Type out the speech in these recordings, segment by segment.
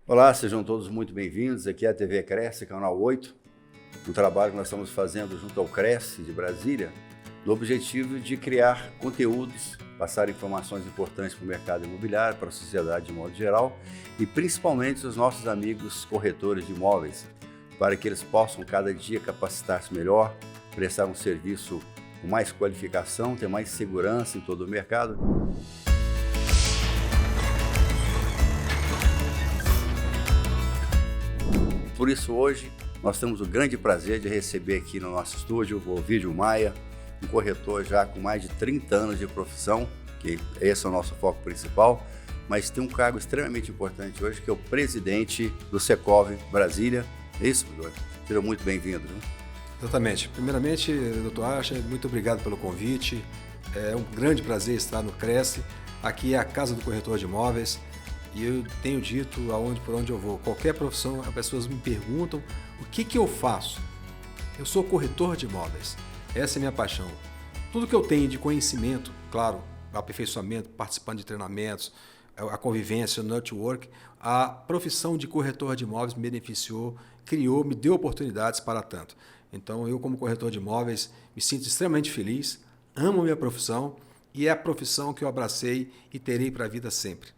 Olá, sejam todos muito bem-vindos. Aqui é a TV Cresce, canal 8, um trabalho que nós estamos fazendo junto ao Cresce de Brasília, no objetivo de criar conteúdos, passar informações importantes para o mercado imobiliário, para a sociedade de modo geral e principalmente os nossos amigos corretores de imóveis, para que eles possam cada dia capacitar-se melhor, prestar um serviço com mais qualificação, ter mais segurança em todo o mercado. Por isso, hoje, nós temos o grande prazer de receber aqui no nosso estúdio o Ovidio Maia, um corretor já com mais de 30 anos de profissão, que esse é o nosso foco principal, mas tem um cargo extremamente importante hoje, que é o presidente do Secov Brasília. É isso, doutor? Seja muito bem-vindo. Exatamente. Primeiramente, doutor Acha, muito obrigado pelo convite. É um grande prazer estar no Cresce. Aqui é a Casa do Corretor de Imóveis. E eu tenho dito por onde eu vou, qualquer profissão, as pessoas me perguntam o que eu faço. Eu sou corretor de imóveis, essa é a minha paixão. Tudo que eu tenho de conhecimento, claro, aperfeiçoamento, participando de treinamentos, a convivência, o network, a profissão de corretor de imóveis me beneficiou, criou, me deu oportunidades para tanto. Então eu, como corretor de imóveis, me sinto extremamente feliz, amo a minha profissão e é a profissão que eu abracei e terei para a vida sempre.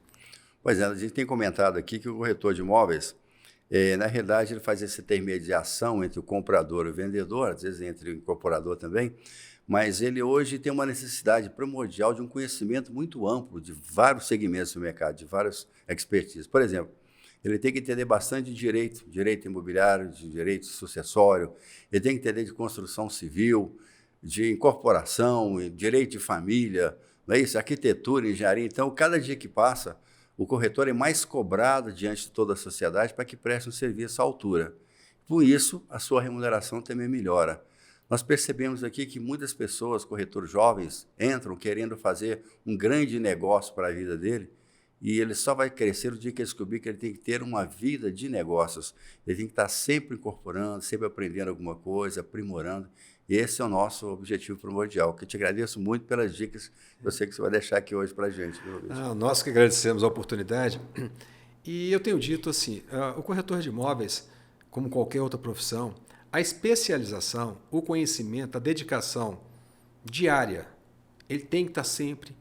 Pois é, a gente tem comentado aqui que o corretor de imóveis, na realidade, ele faz essa intermediação entre o comprador e o vendedor, às vezes entre o incorporador também, mas ele hoje tem uma necessidade primordial de um conhecimento muito amplo de vários segmentos do mercado, de várias expertises. Por exemplo, ele tem que entender bastante de direito imobiliário, de direito sucessório, ele tem que entender de construção civil, de incorporação, direito de família, não é isso? Arquitetura, engenharia. Então, cada dia que passa, o corretor é mais cobrado diante de toda a sociedade para que preste um serviço à altura. Por isso, a sua remuneração também melhora. Nós percebemos aqui que muitas pessoas, corretores jovens, entram querendo fazer um grande negócio para a vida dele e ele só vai crescer no dia que ele descobrir que ele tem que ter uma vida de negócios. Ele tem que estar sempre incorporando, sempre aprendendo alguma coisa, aprimorando. Esse é o nosso objetivo primordial, que eu te agradeço muito pelas dicas que eu sei que você vai deixar aqui hoje para a gente. Nós que agradecemos a oportunidade. E eu tenho dito assim, o corretor de imóveis, como qualquer outra profissão, a especialização, o conhecimento, a dedicação diária, ele tem que estar sempre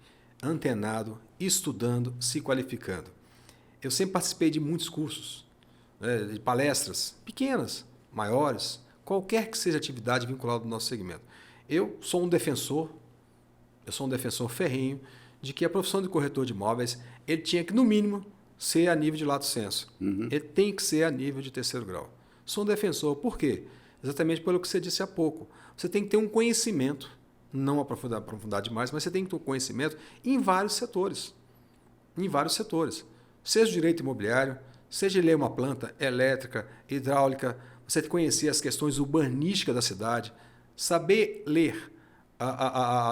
antenado, estudando, se qualificando. Eu sempre participei de muitos cursos, de palestras pequenas, maiores, qualquer que seja a atividade vinculada ao nosso segmento. Eu sou um defensor ferrenho de que a profissão de corretor de imóveis, ele tinha que, no mínimo, ser a nível de lato sensu. Ele tem que ser a nível de terceiro grau. Sou um defensor. Por quê? Exatamente pelo que você disse há pouco. Você tem que ter um conhecimento, não aprofundar demais, mas você tem que ter um conhecimento em vários setores. Em vários setores. Seja o direito imobiliário, seja ler uma planta elétrica, hidráulica, você conhecer as questões urbanísticas da cidade, saber ler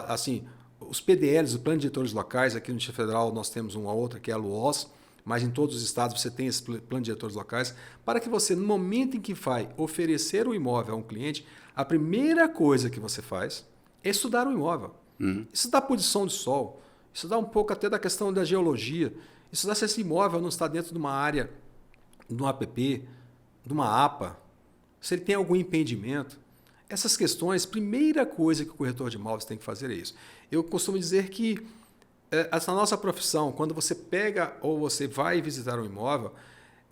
assim, os PDLs, o Plano de Diretores Locais. Aqui no Distrito Federal nós temos uma outra, que é a LUOS, mas em todos os estados você tem esse Plano de Diretores Locais, para que você, no momento em que vai oferecer o imóvel a um cliente, a primeira coisa que você faz é estudar o imóvel. Estudar a posição de sol, estudar um pouco até da questão da geologia, estudar se esse imóvel não está dentro de uma área, de um APP, de uma APA, se ele tem algum impedimento. Essas questões, primeira coisa que o corretor de imóveis tem que fazer é isso. Eu costumo dizer que essa nossa profissão, quando você pega ou você vai visitar um imóvel,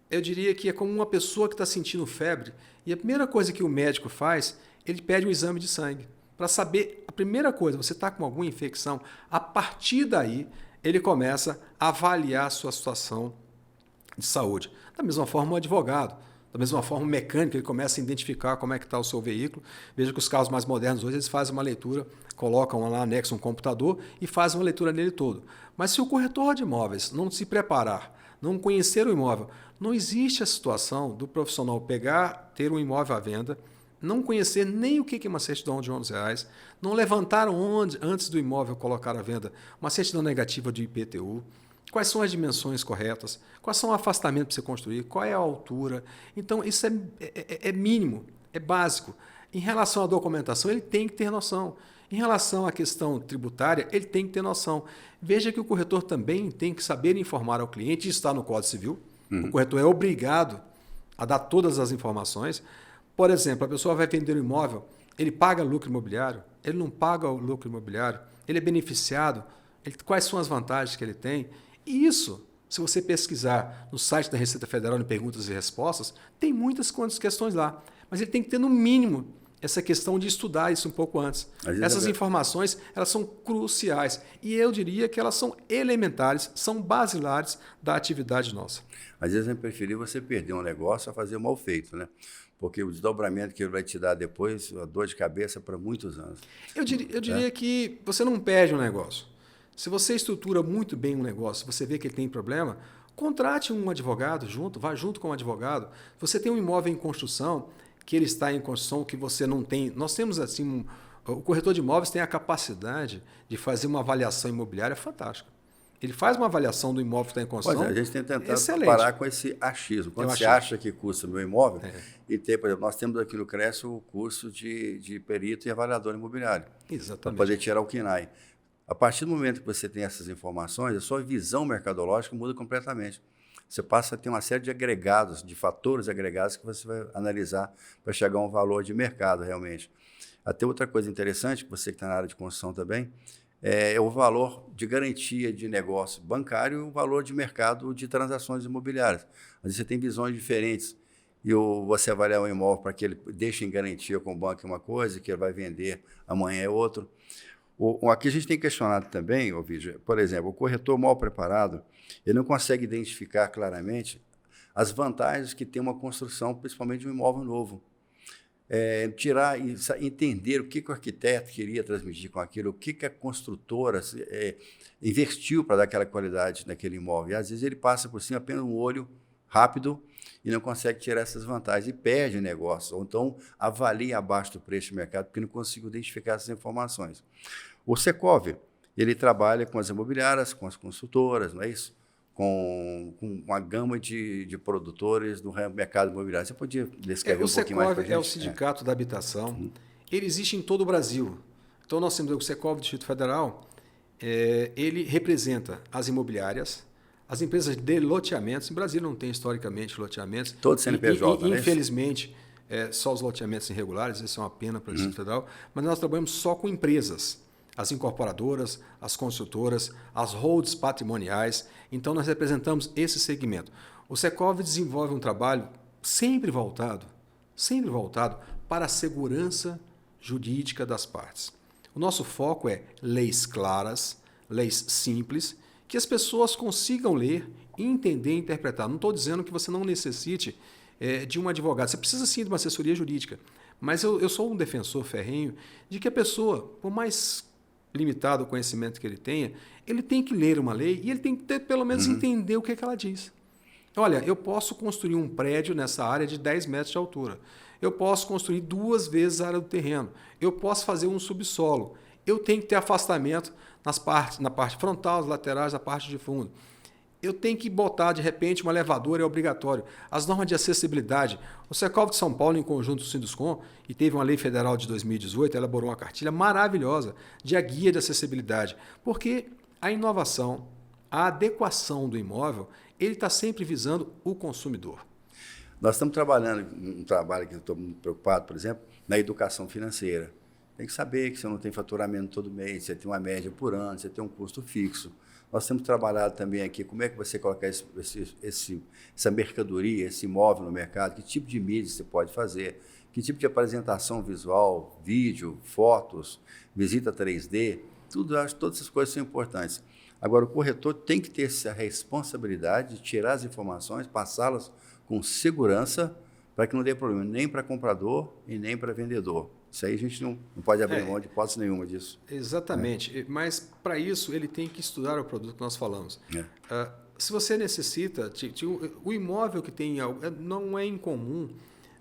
eu diria que é como uma pessoa que está sentindo febre e a primeira coisa que o médico faz, ele pede um exame de sangue para saber, a primeira coisa, você está com alguma infecção, a partir daí ele começa a avaliar a sua situação de saúde. Da mesma forma, o advogado. Da mesma forma, o mecânico, ele começa a identificar como é que está o seu veículo. Veja que os carros mais modernos hoje, eles fazem uma leitura, colocam lá, anexam um computador e fazem uma leitura nele todo. Mas se o corretor de imóveis não se preparar, não conhecer o imóvel, não existe a situação do profissional pegar, ter um imóvel à venda, não conhecer nem o que é uma certidão de R$11, não levantar antes do imóvel colocar à venda uma certidão negativa de IPTU, quais são as dimensões corretas, quais são o afastamento para você construir, qual é a altura. Então, isso é mínimo, é básico. Em relação à documentação, ele tem que ter noção. Em relação à questão tributária, ele tem que ter noção. Veja que o corretor também tem que saber informar ao cliente, isso está no Código Civil, O corretor é obrigado a dar todas as informações. Por exemplo, a pessoa vai vender um imóvel, ele paga lucro imobiliário, ele não paga o lucro imobiliário, ele é beneficiado, quais são as vantagens que ele tem. E isso, se você pesquisar no site da Receita Federal em perguntas e respostas, tem muitas questões lá. Mas ele tem que ter, no mínimo, essa questão de estudar isso um pouco antes. Essas informações, elas são cruciais. E eu diria que elas são elementares, são basilares da atividade nossa. Às vezes é preferir você perder um negócio a fazer mal feito, né? Porque o desdobramento que ele vai te dar depois, a dor de cabeça para muitos anos. Eu diria que você não perde um negócio. Se você estrutura muito bem um negócio, você vê que ele tem problema, contrate um advogado vá junto com um advogado. Você tem um imóvel em construção, que ele está em construção, que você não tem. Nós temos assim, o corretor de imóveis tem a capacidade de fazer uma avaliação imobiliária fantástica. Ele faz uma avaliação do imóvel que está em construção. Pois é, a gente tem tentado parar com esse achismo. Quando você acha que custa o meu imóvel, e tem, por exemplo, nós temos aqui no CRES o curso de perito e avaliador imobiliário. Exatamente. Para poder tirar o KNAI. A partir do momento que você tem essas informações, a sua visão mercadológica muda completamente. Você passa a ter uma série de agregados, de fatores agregados que você vai analisar para chegar a um valor de mercado realmente. Até outra coisa interessante, você que está na área de construção também, é o valor de garantia de negócio bancário e o valor de mercado de transações imobiliárias. Às vezes você tem visões diferentes e você avaliar um imóvel para que ele deixe em garantia com o banco é uma coisa, que ele vai vender amanhã é outro. Aqui a gente tem questionado também, Ovidio, por exemplo, o corretor mal preparado, ele não consegue identificar claramente as vantagens que tem uma construção, principalmente de um imóvel novo. Tirar e entender o que o arquiteto queria transmitir com aquilo, o que a construtora investiu para dar aquela qualidade naquele imóvel. E às vezes ele passa por cima apenas um olho rápido e não consegue tirar essas vantagens e perde o negócio, ou então avalia abaixo do preço do mercado porque não conseguiu identificar essas informações. O Secov, ele trabalha com as imobiliárias, com as consultoras, não é isso? Com uma gama de produtores do mercado imobiliário. Você podia descrever um pouquinho mais para a gente? O Secov é o Sindicato da Habitação. Ele existe em todo o Brasil. Então, nós temos o Secov do Distrito Federal. Ele representa as imobiliárias, as empresas de loteamentos. Em Brasília não tem, historicamente, loteamentos. Todos CNPJ, né? Infelizmente, só os loteamentos irregulares. Isso é uma pena para o Distrito Federal. Mas nós trabalhamos só com empresas. As incorporadoras, as consultoras, as holds patrimoniais. Então, nós representamos esse segmento. O Secov desenvolve um trabalho sempre voltado para a segurança jurídica das partes. O nosso foco é leis claras, leis simples, que as pessoas consigam ler, entender e interpretar. Não estou dizendo que você não necessite de um advogado. Você precisa sim de uma assessoria jurídica. Mas eu sou um defensor ferrenho de que a pessoa, por mais limitado o conhecimento que ele tenha, ele tem que ler uma lei e ele tem que ter, pelo menos entender o que ela diz. Olha, eu posso construir um prédio nessa área de 10 metros de altura. Eu posso construir 2 vezes a área do terreno. Eu posso fazer um subsolo. Eu tenho que ter afastamento na parte frontal, nas laterais, na parte de fundo. Eu tenho que botar, de repente, uma elevadora, é obrigatório. As normas de acessibilidade. O Secov de São Paulo, em conjunto com o Sinduscom, e teve uma lei federal de 2018, elaborou uma cartilha maravilhosa de a guia de acessibilidade. Porque a inovação, a adequação do imóvel, ele está sempre visando o consumidor. Nós estamos trabalhando, um trabalho que eu estou muito preocupado, por exemplo, na educação financeira. Tem que saber que você não tem faturamento todo mês, você tem uma média por ano, você tem um custo fixo. Nós temos trabalhado também aqui como é que você colocar essa mercadoria, esse imóvel no mercado, que tipo de mídia você pode fazer, que tipo de apresentação visual, vídeo, fotos, visita 3D, todas essas coisas são importantes. Agora, o corretor tem que ter essa responsabilidade de tirar as informações, passá-las com segurança, para que não dê problema nem para comprador e nem para vendedor. Isso aí a gente não pode abrir mão de hipótese nenhuma disso. Exatamente. Mas, para isso, ele tem que estudar o produto que nós falamos. Se você necessita... O imóvel que tem... Não é incomum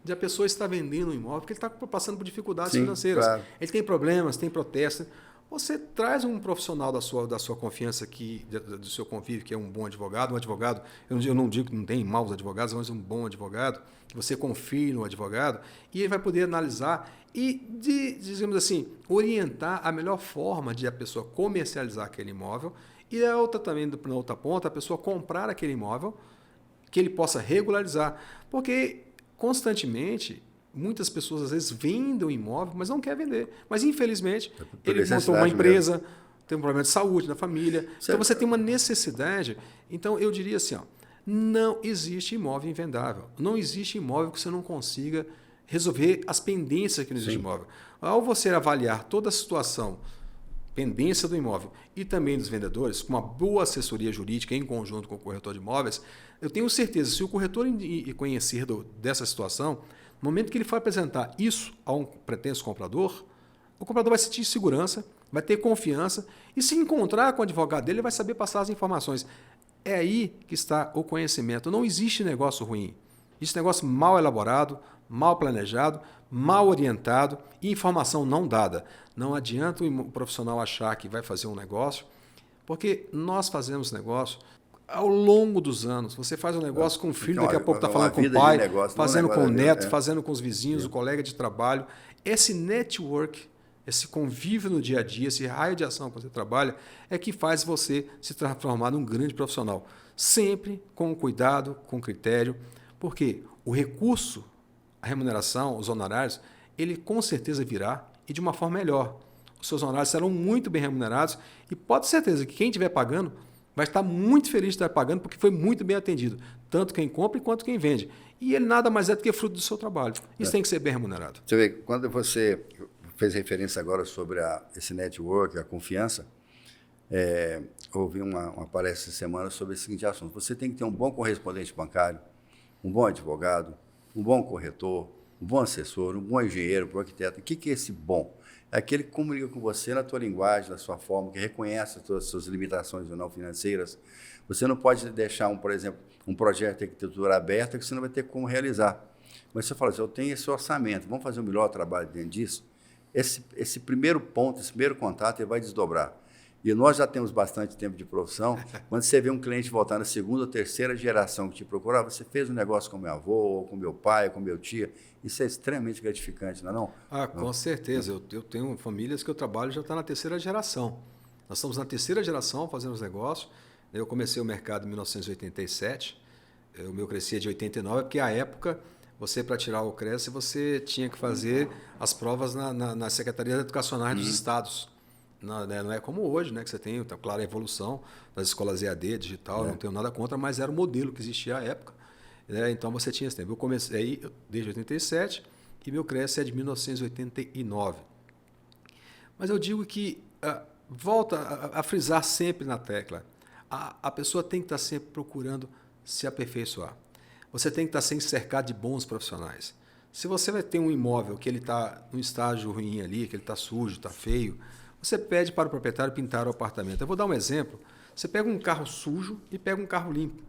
de a pessoa estar vendendo um imóvel porque ele está passando por dificuldades financeiras. Claro. Ele tem problemas, tem protestos. Você traz um profissional da sua confiança, do seu convívio, que é um bom advogado. Um advogado, eu não digo que não tem maus advogados, mas um bom advogado. Você confia no advogado e ele vai poder analisar e, digamos assim, orientar a melhor forma de a pessoa comercializar aquele imóvel e na outra ponta, a pessoa comprar aquele imóvel que ele possa regularizar. Porque constantemente, muitas pessoas às vezes vendem o imóvel, mas não quer vender. Mas infelizmente, ele montou uma empresa, mesmo. Tem um problema de saúde na família. Certo. Então você tem uma necessidade. Então eu diria assim, ó, não existe imóvel invendável. Não existe imóvel que você não consiga resolver as pendências que não existe imóvel. Ao você avaliar toda a situação, pendência do imóvel e também dos vendedores, com uma boa assessoria jurídica em conjunto com o corretor de imóveis, eu tenho certeza, se o corretor conhecer dessa situação, no momento que ele for apresentar isso a um pretenso comprador, o comprador vai sentir segurança, vai ter confiança e se encontrar com o advogado dele, ele vai saber passar as informações. É aí que está o conhecimento. Não existe negócio ruim. Existe negócio mal elaborado, mal planejado, mal orientado e informação não dada. Não adianta o profissional achar que vai fazer um negócio, porque nós fazemos negócio ao longo dos anos. Você faz um negócio com o filho, daqui a pouco está falando com o pai, fazendo com o neto, fazendo com os vizinhos, o colega de trabalho. Esse network, esse convívio no dia a dia, esse raio de ação que você trabalha, é que faz você se transformar num grande profissional. Sempre com cuidado, com critério, porque o recurso, a remuneração, os honorários, ele com certeza virá e de uma forma melhor. Os seus honorários serão muito bem remunerados e pode ter certeza que quem estiver pagando vai estar muito feliz de estar pagando porque foi muito bem atendido, tanto quem compra quanto quem vende. E ele nada mais é do que fruto do seu trabalho. Isso tem que ser bem remunerado. Você vê, quando você fez referência agora sobre esse network, a confiança, houve uma palestra essa semana sobre esse seguinte assunto. Você tem que ter um bom correspondente bancário, um bom advogado, um bom corretor, um bom assessor, um bom engenheiro, um bom arquiteto. O que é esse bom? É aquele que comunica com você na tua linguagem, na sua forma, que reconhece as suas limitações ou não financeiras. Você não pode deixar, por exemplo, um projeto de arquitetura aberto que você não vai ter como realizar. Mas você fala assim, eu tenho esse orçamento, vamos fazer o melhor trabalho dentro disso? Esse primeiro ponto, esse primeiro contato, ele vai desdobrar. E nós já temos bastante tempo de profissão. Quando você vê um cliente voltar na segunda ou terceira geração que te procura, você fez um negócio com meu avô, ou com meu pai, ou com meu tio. Isso é extremamente gratificante, não é não? Ah, com certeza. Eu tenho famílias que eu trabalho já está na terceira geração. Nós estamos na terceira geração fazendo os negócios. Eu comecei o mercado em 1987. O meu crescia de 89, porque à época, você para tirar o Cresce, você tinha que fazer as provas na Secretaria Educacionais dos Estados. Não é como hoje, né, que você tem, claro, a evolução das escolas EAD, digital, não tenho nada contra, mas era o modelo que existia à época. Então você tinha esse tempo. Eu comecei desde 87 e meu Cresce é de 1989. Mas eu digo que volta a frisar sempre na tecla. A pessoa tem que estar sempre procurando se aperfeiçoar. Você tem que estar sempre cercado de bons profissionais. Se você vai ter um imóvel que ele está num estágio ruim ali, que ele está sujo, está feio, você pede para o proprietário pintar o apartamento. Eu vou dar um exemplo. Você pega um carro sujo e pega um carro limpo.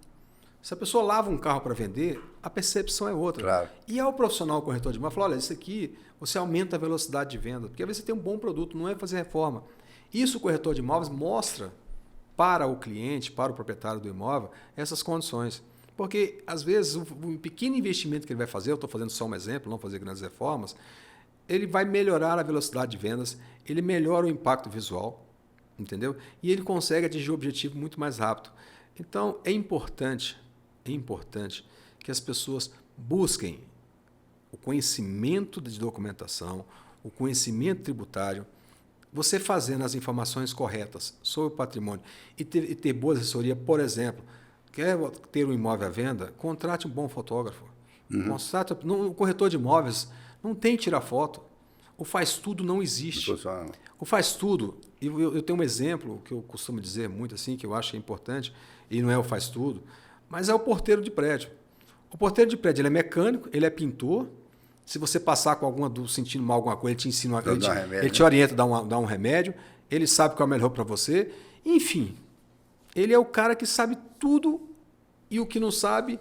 Se a pessoa lava um carro para vender, a percepção é outra. Claro. E ao profissional corretor de imóvel, fala, olha, isso aqui, você aumenta a velocidade de venda, porque às vezes você tem um bom produto, não é fazer reforma. Isso o corretor de imóveis mostra para o cliente, para o proprietário do imóvel, essas condições. Porque, às vezes, um pequeno investimento que ele vai fazer, eu estou fazendo só um exemplo, não fazer grandes reformas, ele vai melhorar a velocidade de vendas, ele melhora o impacto visual, entendeu? E ele consegue atingir o objetivo muito mais rápido. Então, é importante que as pessoas busquem o conhecimento de documentação, o conhecimento tributário, você fazendo as informações corretas sobre o patrimônio e ter boa assessoria, por exemplo, quer ter um imóvel à venda, contrate um bom fotógrafo. O corretor de imóveis não tem que tirar foto. O faz tudo não existe. O faz tudo, e eu tenho um exemplo que eu costumo dizer muito assim, que eu acho importante, e não é o faz tudo, mas é o porteiro de prédio. O porteiro de prédio ele é mecânico, ele é pintor. Se você passar com sentindo mal alguma coisa, ele te ensina, ele te orienta, dá um remédio, ele sabe qual é o melhor para você. Enfim, ele é o cara que sabe tudo e o que não sabe,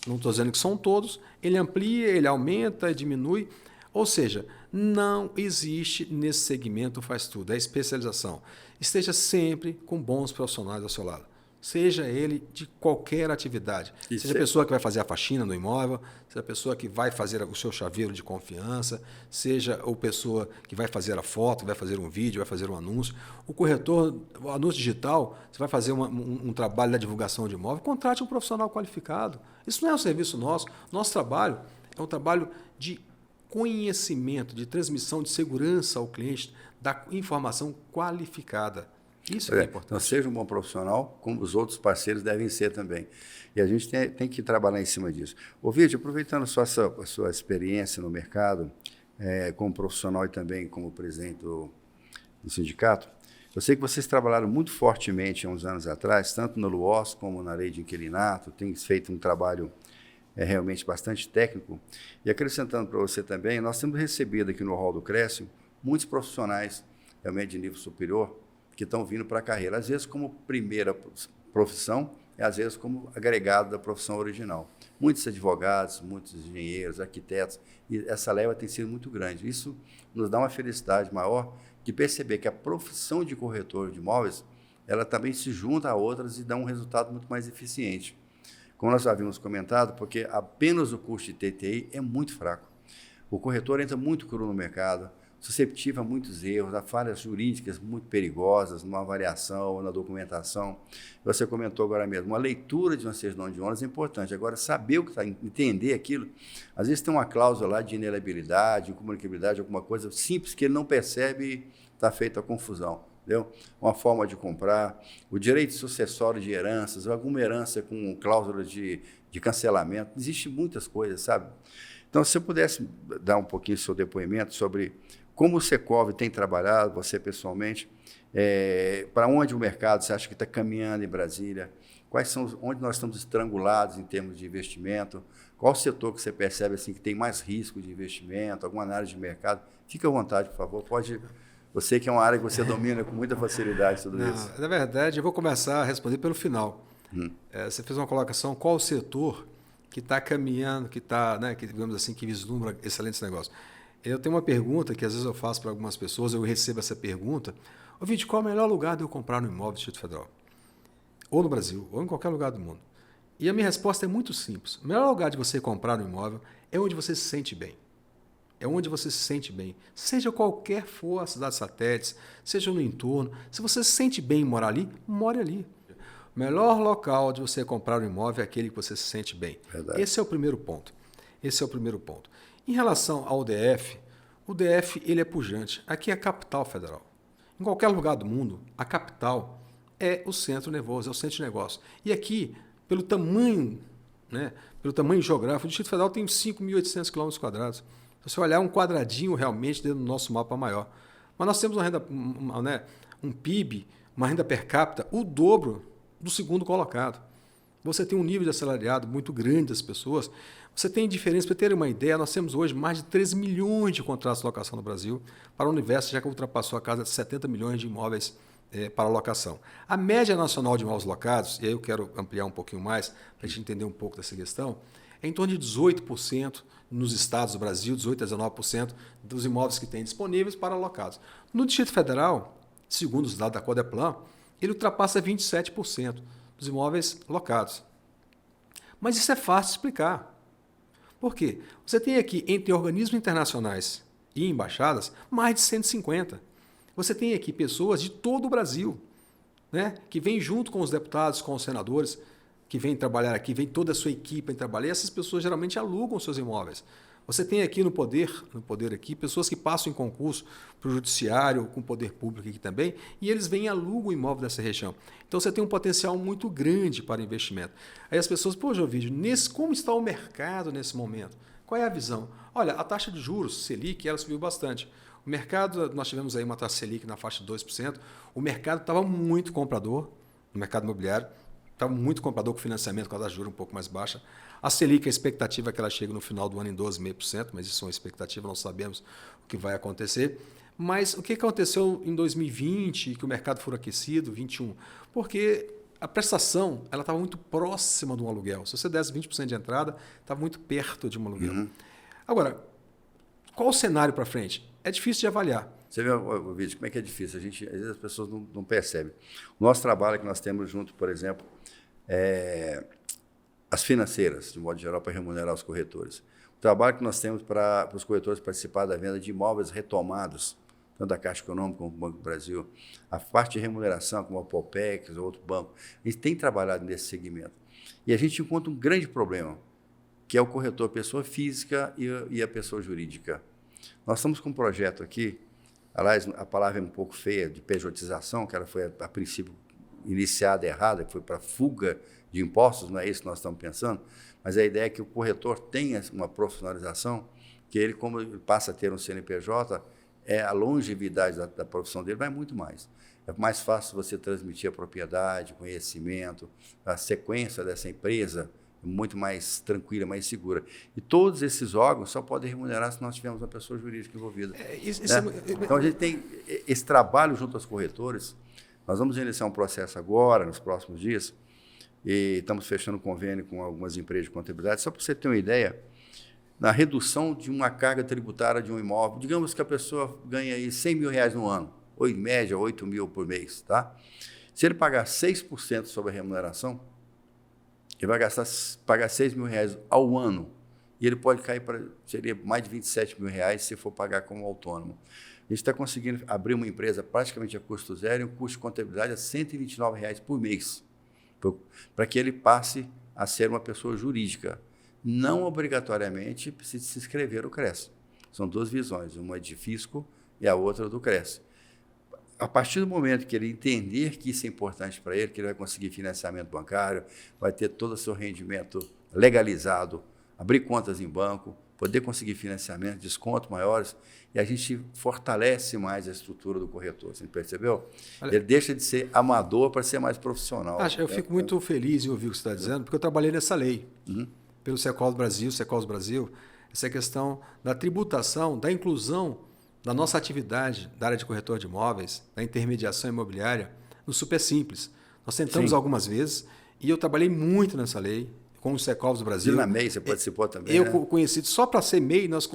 não estou dizendo que são todos, ele amplia, ele aumenta, diminui. Ou seja, não existe nesse segmento faz tudo, é especialização. Esteja sempre com bons profissionais ao seu lado. seja ele de qualquer atividade. Seja a pessoa que vai fazer a faxina no imóvel, seja a pessoa que vai fazer o seu chaveiro de confiança, seja a pessoa que vai fazer a foto, vai fazer um vídeo, vai fazer um anúncio. O corretor, o anúncio digital, você vai fazer um trabalho da divulgação de imóvel, contrate um profissional qualificado. Isso não é um serviço nosso. Nosso trabalho é um trabalho de conhecimento, de transmissão de segurança ao cliente, da informação qualificada. Isso que é importante. Então, seja um bom profissional, como os outros parceiros devem ser também. E a gente tem que trabalhar em cima disso. Ovidio, aproveitando a sua experiência no mercado, como profissional e também como presidente do sindicato, eu sei que vocês trabalharam muito fortemente há uns anos atrás, tanto no LUOS como na lei de inquilinato, tem feito um trabalho realmente bastante técnico. E acrescentando para você também, nós temos recebido aqui no Hall do Crécio muitos profissionais realmente de nível superior, que estão vindo para a carreira, às vezes como primeira profissão e às vezes como agregado da profissão original. Muitos advogados, muitos engenheiros, arquitetos, e essa leva tem sido muito grande. Isso nos dá uma felicidade maior de perceber que a profissão de corretor de imóveis, ela também se junta a outras e dá um resultado muito mais eficiente. Como nós já havíamos comentado, porque apenas o custo de TTI é muito fraco. O corretor entra muito cru no mercado, susceptível a muitos erros, a falhas jurídicas muito perigosas, numa avaliação, na documentação. Você comentou agora mesmo, uma leitura de uma certidão de ônus é importante. Agora, saber o que está, entender aquilo, às vezes tem uma cláusula lá de ineliabilidade, incomunicabilidade, alguma coisa simples que ele não percebe e está feita a confusão. Entendeu? Uma forma de comprar, o direito sucessório de heranças, alguma herança com cláusula de cancelamento, existem muitas coisas, sabe? Então, se você pudesse dar um pouquinho do seu depoimento sobre como o Secov tem trabalhado, você pessoalmente, para onde o mercado você acha que está caminhando em Brasília, onde nós estamos estrangulados em termos de investimento, qual o setor que você percebe assim, que tem mais risco de investimento, alguma área de mercado, fique à vontade, por favor, você que é uma área que você domina com muita facilidade tudo isso. Na verdade, eu vou começar a responder pelo final. Você fez uma colocação, qual o setor que está caminhando, que está, né, que, digamos assim, que vislumbra excelentes negócios. Eu tenho uma pergunta que às vezes eu faço para algumas pessoas, eu recebo essa pergunta. Ovidio, qual é o melhor lugar de eu comprar um imóvel do Distrito Federal? Ou no Brasil, ou em qualquer lugar do mundo. E a minha resposta é muito simples. O melhor lugar de você comprar um imóvel é onde você se sente bem. É onde você se sente bem. Seja qualquer for a cidade satélite, seja no entorno. Se você se sente bem em morar ali, more ali. O melhor local de você comprar um imóvel é aquele que você se sente bem. Verdade. Esse é o primeiro ponto. Em relação ao DF, o DF ele é pujante. Aqui é a capital federal. Em qualquer lugar do mundo, a capital é o centro nervoso, é o centro de negócio. E aqui, pelo tamanho geográfico, o Distrito Federal tem 5.800 km². Se você olhar um quadradinho realmente dentro do nosso mapa maior. Mas nós temos um PIB, uma renda per capita, o dobro do segundo colocado. Você tem um nível de assalariado muito grande das pessoas. Você tem diferença, para ter uma ideia, nós temos hoje mais de 3 milhões de contratos de locação no Brasil. Para o universo já que ultrapassou a casa de 70 milhões de imóveis para locação. A média nacional de imóveis locados, e aí eu quero ampliar um pouquinho mais, para a gente entender um pouco dessa questão, é em torno de 18% nos estados do Brasil, 18% a 19% dos imóveis que tem disponíveis para alocados. No Distrito Federal, segundo os dados da Codeplan, ele ultrapassa 27% dos imóveis locados. Mas isso é fácil de explicar. Por quê? Você tem aqui, entre organismos internacionais e embaixadas, mais de 150. Você tem aqui pessoas de todo o Brasil, né, que vêm junto com os deputados, com os senadores, que vêm trabalhar aqui, vem toda a sua equipe em trabalhar, e essas pessoas geralmente alugam seus imóveis. Você tem aqui no poder aqui, pessoas que passam em concurso para o judiciário, com o poder público aqui também, e eles vêm e alugam o imóvel dessa região. Então você tem um potencial muito grande para investimento. Aí as pessoas, poxa, Ovidio, como está o mercado nesse momento? Qual é a visão? Olha, a taxa de juros, Selic, ela subiu bastante. O mercado, nós tivemos aí uma taxa Selic na faixa de 2%, o mercado estava muito comprador, no mercado imobiliário, estava muito comprador com financiamento com a taxa de juros um pouco mais baixa. A Selic, a expectativa é que ela chegue no final do ano em 12,5%, mas isso é uma expectativa, não sabemos o que vai acontecer. Mas o que aconteceu em 2020, que o mercado foi aquecido, 2021? Porque a prestação ela estava muito próxima de um aluguel. Se você desse 20% de entrada, estava muito perto de um aluguel. Agora, qual o cenário para frente? É difícil de avaliar. Você vê o vídeo, como é que é difícil, às vezes as pessoas não percebem. O nosso trabalho que nós temos junto, por exemplo, as financeiras, de modo geral, para remunerar os corretores. O trabalho que nós temos para os corretores participar da venda de imóveis retomados, tanto da Caixa Econômica como do Banco do Brasil, a parte de remuneração, como a Paupex ou outro banco, a gente tem trabalhado nesse segmento. E a gente encontra um grande problema, que é o corretor pessoa física e a pessoa jurídica. Nós estamos com um projeto aqui, aliás, a palavra é um pouco feia, de pejotização, que ela foi, a princípio, iniciada errada, que foi para fuga de impostos, não é isso que nós estamos pensando, mas a ideia é que o corretor tenha uma profissionalização, que ele, como ele passa a ter um CNPJ, a longevidade da profissão dele vai muito mais. É mais fácil você transmitir a propriedade, conhecimento, a sequência dessa empresa, muito mais tranquila, mais segura. E todos esses órgãos só podem remunerar se nós tivermos uma pessoa jurídica envolvida. Então, a gente tem esse trabalho junto aos corretores. Nós vamos iniciar um processo agora, nos próximos dias, e estamos fechando convênio com algumas empresas de contabilidade. Só para você ter uma ideia, na redução de uma carga tributária de um imóvel, digamos que a pessoa ganha aí R$100 mil no ano, ou em média 8 mil por mês. Tá? Se ele pagar 6% sobre a remuneração, ele vai pagar R$6 mil ao ano, e ele pode cair para, seria mais de R$27 mil se for pagar como autônomo. A gente está conseguindo abrir uma empresa praticamente a custo zero e um custo de contabilidade a R$129 por mês, para que ele passe a ser uma pessoa jurídica. Não obrigatoriamente precisa se inscrever no CRES. São duas visões, uma de fisco e a outra do CRES. A partir do momento que ele entender que isso é importante para ele, que ele vai conseguir financiamento bancário, vai ter todo o seu rendimento legalizado, abrir contas em banco, poder conseguir financiamento, descontos maiores, e a gente fortalece mais a estrutura do corretor, você percebeu? Olha, ele deixa de ser amador para ser mais profissional. Eu fico muito feliz em ouvir o que você está dizendo, porque eu trabalhei nessa lei, pelo Secos Brasil, essa questão da tributação, da inclusão da nossa atividade da área de corretor de imóveis, da intermediação imobiliária, no Super Simples. Nós tentamos algumas vezes, e eu trabalhei muito nessa lei, com o Secos Brasil. E na MEI você participou também, Eu conheci, só para ser MEI, nós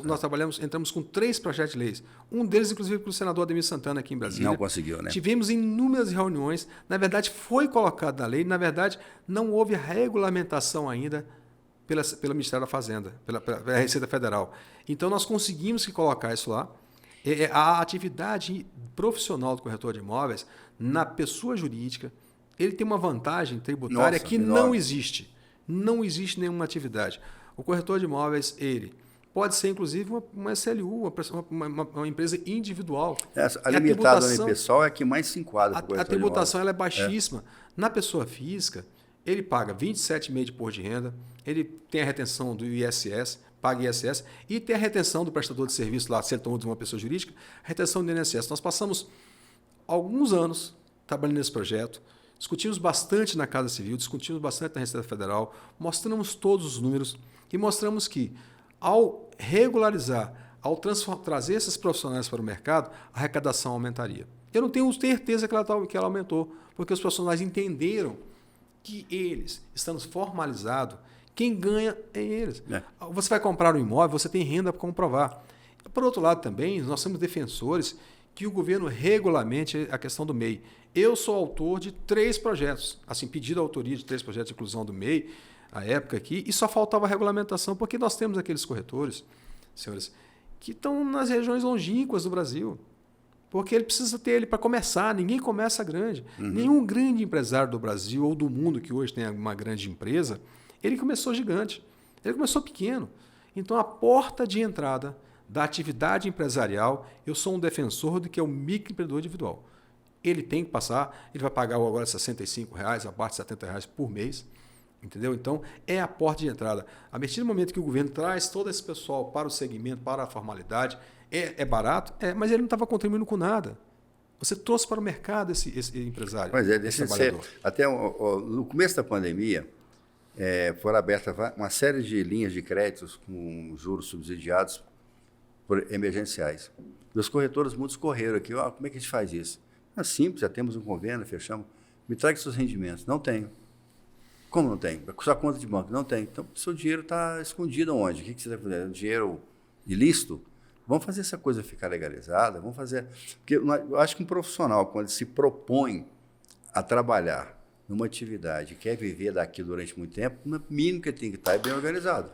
entramos com 3 projetos de leis. Um deles, inclusive, para o senador Ademir Santana aqui em Brasília. Não conseguiu, né? Tivemos inúmeras reuniões. Na verdade, foi colocado na lei. Na verdade, não houve regulamentação ainda pelo Ministério da Fazenda, pela Receita Federal. Então, nós conseguimos colocar isso lá. A atividade profissional do corretor de imóveis, na pessoa jurídica, ele tem uma vantagem tributária que não existe. Não existe nenhuma atividade. O corretor de imóveis, ele pode ser, inclusive, uma SLU, uma empresa individual. A limitada unipessoal é a que mais se enquadra. A tributação ela é baixíssima. Na pessoa física, ele paga 27,5% de imposto de renda, ele tem a retenção do ISS, paga ISS, e tem a retenção do prestador de serviço lá, se ele tomou de uma pessoa jurídica, a retenção do INSS. Nós passamos alguns anos trabalhando nesse projeto, discutimos bastante na Casa Civil, discutimos bastante na Receita Federal, mostramos todos os números e mostramos que, ao regularizar, ao trazer esses profissionais para o mercado, a arrecadação aumentaria. Eu não tenho certeza que ela aumentou, porque os profissionais entenderam que eles, estando formalizados, quem ganha é eles. Você vai comprar um imóvel, você tem renda para comprovar. Por outro lado também, nós somos defensores que o governo regulamente a questão do MEI. Eu sou autor de 3 projetos, assim, pedido a autoria de 3 projetos de inclusão do MEI, à época aqui, e só faltava regulamentação, porque nós temos aqueles corretores, senhores, que estão nas regiões longínquas do Brasil. Porque ele precisa ter ele para começar, ninguém começa grande. Nenhum grande empresário do Brasil ou do mundo que hoje tem uma grande empresa, ele começou gigante, ele começou pequeno. Então, a porta de entrada da atividade empresarial, eu sou um defensor de que é o microempreendedor individual. Ele tem que passar, ele vai pagar agora R$ 65, abaixo de R$ 70 por mês, entendeu? Então, é a porta de entrada. A partir do momento que o governo traz todo esse pessoal para o segmento, para a formalidade, é barato, mas ele não estava contribuindo com nada. Você trouxe para o mercado esse empresário. Mas deixa de ser. Até no começo da pandemia, foram abertas uma série de linhas de créditos com juros subsidiados por emergenciais. E os corretores muitos correram aqui. Como é que a gente faz isso? É simples, já temos um convênio, fechamos. Me traga seus rendimentos. Não tenho. Como não tem? Sua conta de banco? Não tem. Então, seu dinheiro está escondido onde? O que você está fazendo? Dinheiro ilícito? Vamos fazer essa coisa ficar legalizada, vamos fazer... Porque eu acho que um profissional, quando se propõe a trabalhar numa atividade, quer viver daquilo durante muito tempo, no mínimo que ele tem que estar é bem organizado.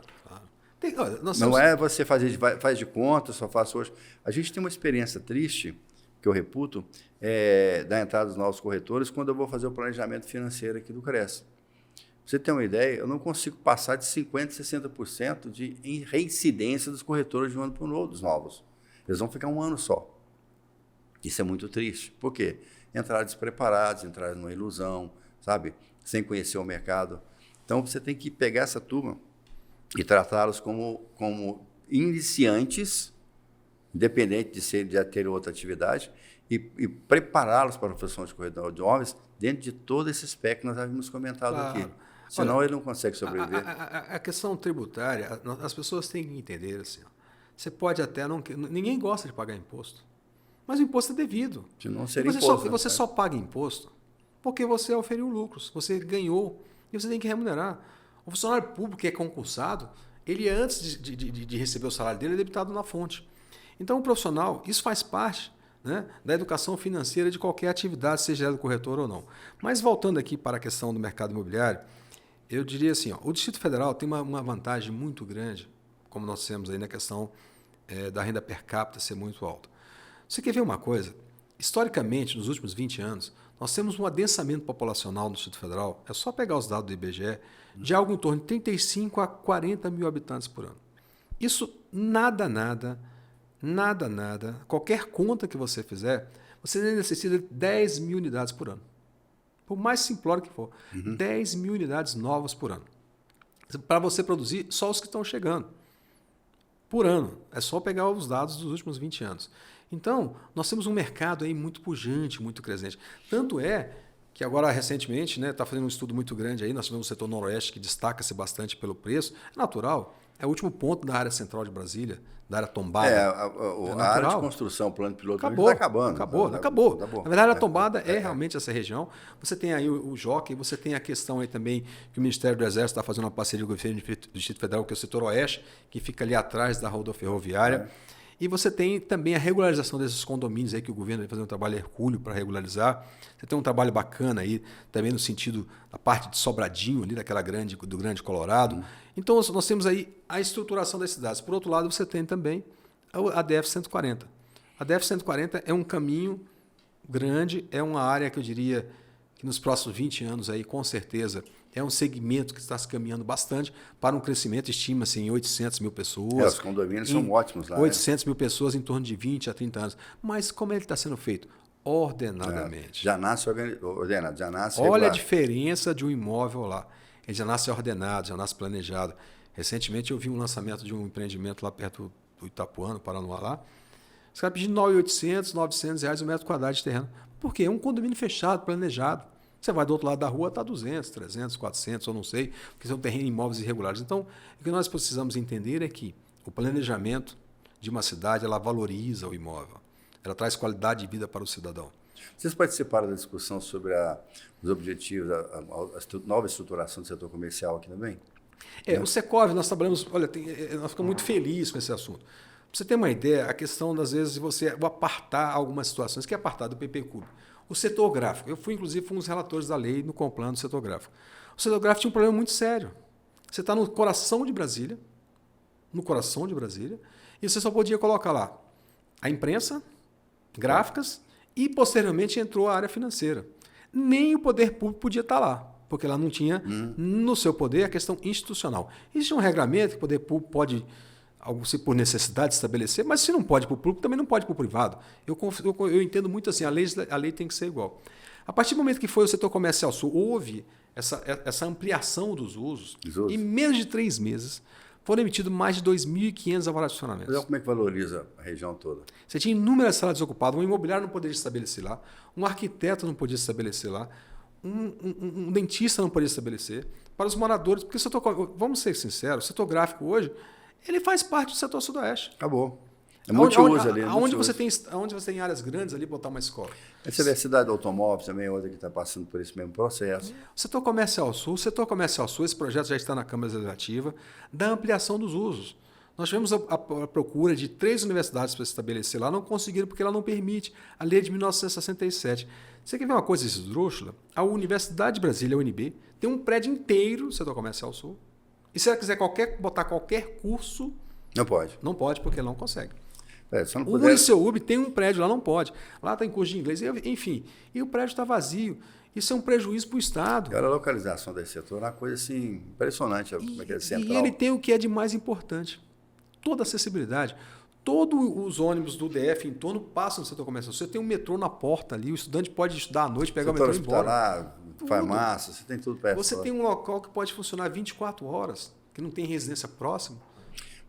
Olha, Não é você faz de conta, só faço hoje. A gente tem uma experiência triste, que eu reputo, da entrada dos novos corretores, quando eu vou fazer o planejamento financeiro aqui do CRES. Pra você ter uma ideia, eu não consigo passar de 50%, 60% de reincidência dos corretores de um ano para o outro, dos novos. Eles vão ficar um ano só. Isso é muito triste. Por quê? Entraram despreparados, entraram numa ilusão, sabe? Sem conhecer o mercado. Então, você tem que pegar essa turma e tratá-los como iniciantes, independente de ter outra atividade, e prepará-los para a profissão de corretor de imóveis dentro de todo esse espectro que nós havíamos comentado aqui. Senão, ele não consegue sobreviver. A questão tributária, as pessoas têm que entender assim, ó, você pode até não... Ninguém gosta de pagar imposto, mas o imposto é devido. Senão seria imposto. E você só paga imposto porque você oferiu lucros, você ganhou e você tem que remunerar. O funcionário público que é concursado, ele antes de receber o salário dele é debitado na fonte. Então, o profissional, isso faz parte, né, da educação financeira de qualquer atividade, seja ela do corretor ou não. Mas voltando aqui para a questão do mercado imobiliário, eu diria assim, ó, o Distrito Federal tem uma vantagem muito grande, como nós temos aí na questão da renda per capita ser muito alta. Você quer ver uma coisa? Historicamente, nos últimos 20 anos, nós temos um adensamento populacional no Distrito Federal, é só pegar os dados do IBGE, de algo em torno de 35 a 40 mil habitantes por ano. Isso nada, qualquer conta que você fizer, você necessita de 10 mil unidades por ano. Por mais simplório que for, 10 mil unidades novas por ano. Para você produzir só os que estão chegando. Por ano. É só pegar os dados dos últimos 20 anos. Então, nós temos um mercado aí muito pujante, muito crescente. Tanto é que agora, recentemente, está fazendo um estudo muito grande aí, nós tivemos o setor noroeste que destaca-se bastante pelo preço. É natural, é o último ponto da área central de Brasília, da área tombada. A área de construção, plano piloto, está acabando. Acabou. Na verdade, a área tombada é realmente essa região. Você tem aí o Jockey, você tem a questão aí também que o Ministério do Exército está fazendo uma parceria com o governo do Distrito Federal, que é o setor oeste, que fica ali atrás da rodoferroviária. E você tem também a regularização desses condomínios aí, que o governo vai fazer um trabalho hercúleo para regularizar. Você tem um trabalho bacana aí, também no sentido da parte de Sobradinho, ali do Grande Colorado. Então, nós temos aí a estruturação das cidades. Por outro lado, você tem também a DF-140. A DF-140 é um caminho grande, é uma área que eu diria que nos próximos 20 anos, aí, com certeza, é um segmento que está se caminhando bastante para um crescimento, estima-se em 800 mil pessoas. Os condomínios são ótimos lá. 800 mil pessoas em torno de 20 a 30 anos. Mas como ele está sendo feito? Ordenadamente. Já nasce ordenado, já nasce Olha regular. a diferença de um imóvel lá. Ele já nasce ordenado, já nasce planejado. Recentemente eu vi um lançamento de um empreendimento lá perto do Itapuã, no Paranoá lá. Os caras pedindo 800, 900 reais o metro quadrado de terreno. Por quê? É um condomínio fechado, planejado. Você vai do outro lado da rua, está 200, 300, 400, eu não sei, porque são terrenos imóveis irregulares. Então, o que nós precisamos entender é que o planejamento de uma cidade, ela valoriza o imóvel. Ela traz qualidade de vida para o cidadão. Vocês participaram da discussão sobre os objetivos, a nova estruturação do setor comercial aqui também? O Secov, nós trabalhamos, nós ficamos muito felizes com esse assunto. Para você ter uma ideia, a questão, das vezes, de você apartar algumas situações, que é apartar do PPCub. O setor gráfico. Eu fui, inclusive, um dos relatores da lei no Complan do setor gráfico. O setor gráfico tinha um problema muito sério. Você está no coração de Brasília, e você só podia colocar lá a imprensa, gráficas, e, posteriormente, entrou a área financeira. Nem o poder público podia estar lá, porque lá não tinha, no seu poder, a questão institucional. Existe um regramento que o poder público pode, se por necessidade, estabelecer, mas se não pode para o público, também não pode para o privado. Eu entendo muito assim, a lei tem que ser igual. A partir do momento que foi o setor comercial sul, houve essa ampliação dos usos. Em menos de 3 meses, foram emitidos mais de 2.500 alvarás de funcionamento. Mas como é que valoriza a região toda? Você tinha inúmeras salas desocupadas, um imobiliário não poderia se estabelecer lá, um arquiteto não podia se estabelecer lá, um dentista não podia se estabelecer. Para os moradores, porque o setor, vamos ser sinceros, o setor gráfico hoje, ele faz parte do setor sudoeste. Acabou. É multiuso ali. Onde você tem áreas grandes ali, botar uma escola. Aí você vê a cidade do automóvel também, outra que está passando por esse mesmo processo. O setor comercial sul, esse projeto já está na Câmara Legislativa, da ampliação dos usos. Nós tivemos a procura de 3 universidades para se estabelecer lá, não conseguiram porque ela não permite. A lei de 1967. Você quer ver uma coisa esdrúxula? A Universidade de Brasília, a UNB, tem um prédio inteiro no setor comercial sul. E se ela quiser botar qualquer curso... Não pode. Não pode porque ela não consegue. Se não O puder... ICUB tem um prédio lá, não pode. Lá tem curso de inglês, enfim. E o prédio está vazio. Isso é um prejuízo para o Estado. Agora, a localização desse setor é uma coisa assim, impressionante. E ele tem o que é de mais importante. Toda a acessibilidade. Todos os ônibus do DF em torno passam no setor comercial. Você tem um metrô na porta ali, o estudante pode estudar à noite, pegar o metrô e ir embora. Farmácia, você tem tudo perto. Você tem um local que pode funcionar 24 horas, que não tem residência próxima.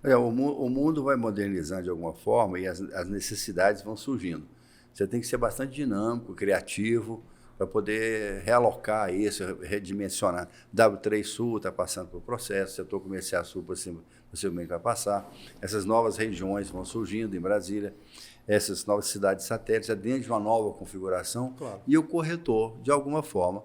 O mundo vai modernizando de alguma forma e as necessidades vão surgindo. Você tem que ser bastante dinâmico, criativo, para poder realocar isso, redimensionar. W3 Sul está passando por processo, setor comercial sul possivelmente vai passar. Essas novas regiões vão surgindo em Brasília, essas novas cidades satélites, dentro de uma nova configuração. Claro. E o corretor, de alguma forma,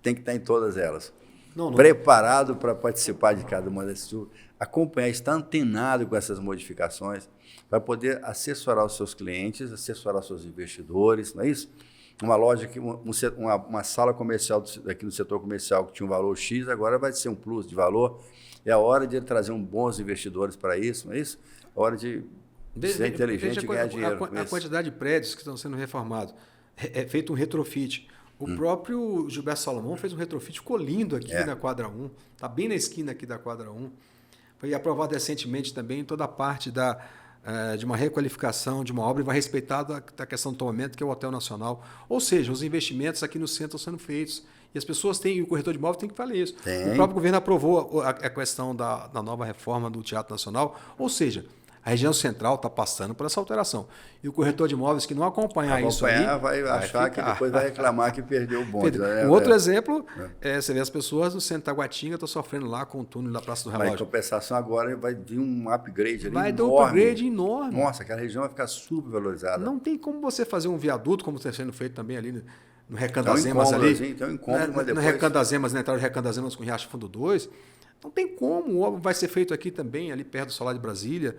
tem que estar em todas elas. Não. Preparado para participar de cada uma dessas, acompanhar, estar antenado com essas modificações, para poder assessorar os seus clientes, assessorar os seus investidores, não é isso? Uma loja, uma sala comercial aqui no setor comercial que tinha um valor X, agora vai ser um plus de valor. É a hora de ele trazer bons investidores para isso, não é isso? É hora de ser inteligente e ganhar dinheiro. A quantidade de prédios que estão sendo reformados. É feito um retrofit. O próprio Gilberto Salomão fez um retrofit, ficou lindo aqui na quadra 1. Está bem na esquina aqui da quadra 1. Foi aprovado recentemente também toda a parte de uma requalificação de uma obra e vai respeitar a questão do tombamento, que é o Hotel Nacional. Ou seja, os investimentos aqui no centro estão sendo feitos. E as pessoas têm, e o corretor de imóvel tem que fazer isso. O próprio governo aprovou a questão da nova reforma do Teatro Nacional. Ou seja, a região central está passando por essa alteração. E o corretor de imóveis que não acompanhar isso aí... vai achar que depois vai reclamar que perdeu o bonde. Um outro exemplo, você vê as pessoas do centro da Guatinga estão sofrendo lá com o túnel da Praça do Relógio. Mas em compensação agora vai vir um upgrade ali vai enorme. Vai ter um upgrade enorme. Nossa, aquela região vai ficar super valorizada. Não tem como você fazer um viaduto, como está sendo feito também ali no Recanto das Emas ali. Então encontro, mas depois... No Recanto das Emas, na entrada do Recanto das Emas com o Riacho Fundo 2. Não tem como. Vai ser feito aqui também, ali perto do Solar de Brasília.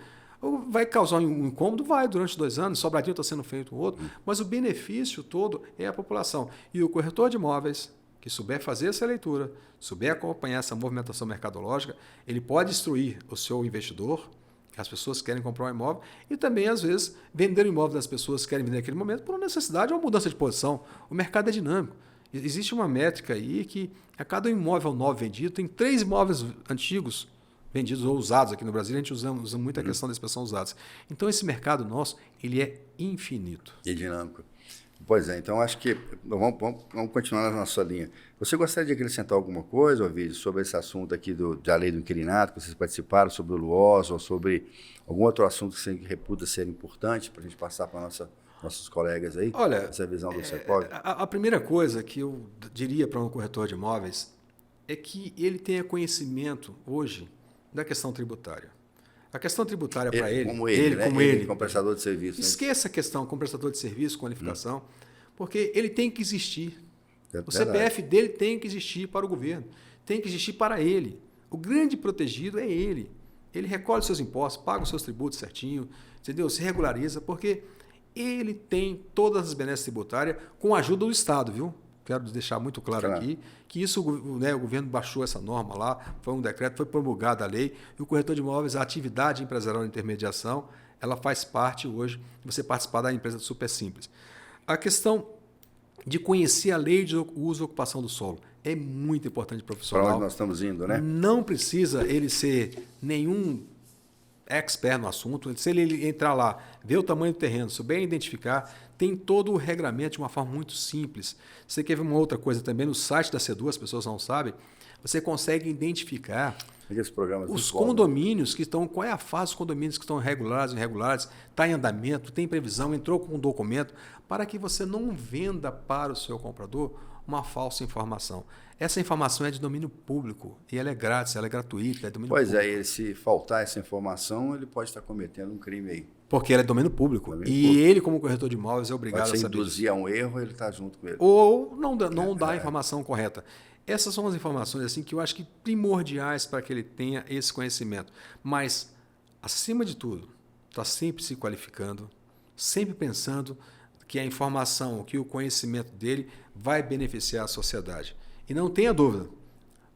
Vai causar um incômodo? Vai, durante 2 anos. Sobradinho está sendo feito outro. Mas o benefício todo é a população. E o corretor de imóveis, que souber fazer essa leitura, souber acompanhar essa movimentação mercadológica, ele pode instruir o seu investidor, as pessoas que querem comprar um imóvel, e também, às vezes, vender o imóvel das pessoas que querem vender naquele momento por uma necessidade ou uma mudança de posição. O mercado é dinâmico. Existe uma métrica aí que a cada imóvel novo vendido, tem 3 imóveis antigos vendidos ou usados aqui no Brasil. A gente usa muito a questão da expressão usados. Então, esse mercado nosso, ele é infinito. E dinâmico. Pois é, então acho que vamos continuar na nossa linha. Você gostaria de acrescentar alguma coisa, Ovidio, sobre esse assunto aqui da lei do inquilinato, que vocês participaram, sobre o LUOS, ou sobre algum outro assunto que você reputa ser importante para a gente passar para nossos colegas aí? Olha, essa visão do CEPOV? A primeira coisa que eu diria para um corretor de imóveis é que ele tenha conhecimento hoje da questão tributária. A questão tributária para ele, como ele, como prestador de serviço. Esqueça a questão como prestador de serviço, qualificação, porque ele tem que existir. O CPF dele tem que existir para o governo, tem que existir para ele. O grande protegido é ele. Ele recolhe seus impostos, paga os seus tributos certinho, entendeu? Se regulariza, porque ele tem todas as benesses tributárias com a ajuda do Estado, viu? Quero deixar muito claro aqui que isso, o governo baixou essa norma lá, foi um decreto, foi promulgada a lei, e o corretor de imóveis, a atividade empresarial de intermediação, ela faz parte hoje de você participar da empresa super simples. A questão de conhecer a lei de uso e ocupação do solo é muito importante para o profissional. Para onde nós estamos indo, né? Não precisa ele ser nenhum expert no assunto. Se ele entrar lá, ver o tamanho do terreno, souber identificar, tem todo o regramento de uma forma muito simples. Você quer ver uma outra coisa também? No site da CEDU, as pessoas não sabem, você consegue identificar os condomínios que estão, qual é a fase dos condomínios que estão regulares, irregulares, está em andamento, tem previsão, entrou com um documento, para que você não venda para o seu comprador uma falsa informação. Essa informação é de domínio público e ela é grátis, ela é gratuita, é domínio público. Pois é, se faltar essa informação, ele pode estar cometendo um crime aí. Porque ela é domínio público. Ele, como corretor de imóveis, é obrigado a saber. Se induzir a um erro, ele está junto com ele. Ou não dá a informação correta. Essas são as informações assim que eu acho que primordiais para que ele tenha esse conhecimento. Mas acima de tudo, está sempre se qualificando, sempre pensando que a informação, que o conhecimento dele vai beneficiar a sociedade. E não tenha dúvida,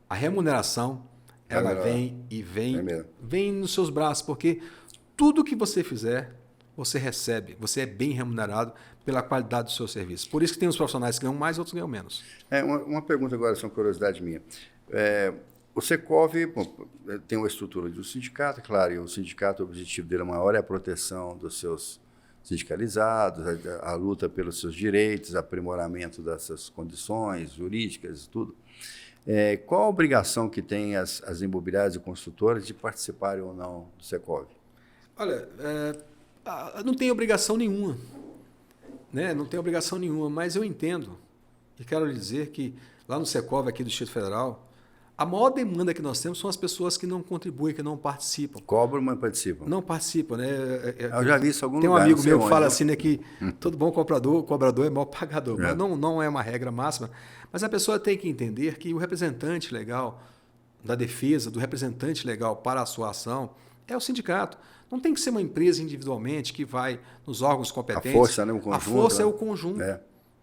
a remuneração, ela vem e vem nos seus braços, porque tudo que você fizer, você recebe, você é bem remunerado pela qualidade do seu serviço. Por isso que tem os profissionais que ganham mais, outros ganham menos. Uma pergunta agora, só uma curiosidade minha. O Secov tem uma estrutura de um sindicato, claro, e o sindicato, o objetivo dele maior é a proteção dos seus sindicalizados, a luta pelos seus direitos, aprimoramento dessas condições jurídicas e tudo. Qual a obrigação que tem as imobiliárias e construtoras de participarem ou não do Secov? Olha, não tem obrigação nenhuma, né? Não tem obrigação nenhuma, mas eu entendo e quero lhe dizer que lá no Secov, aqui do Distrito Federal, a maior demanda que nós temos são as pessoas que não contribuem, que não participam. Cobram, mas participam. Não participam, né? Eu já vi isso em algum lugar. Tem um amigo meu que fala assim, né, que todo bom cobrador é mau pagador. Mas não é uma regra máxima. Mas a pessoa tem que entender que o representante legal da defesa, do representante legal para a sua ação, é o sindicato. Não tem que ser uma empresa individualmente que vai nos órgãos competentes. A força, né? O conjunto. A força é o conjunto.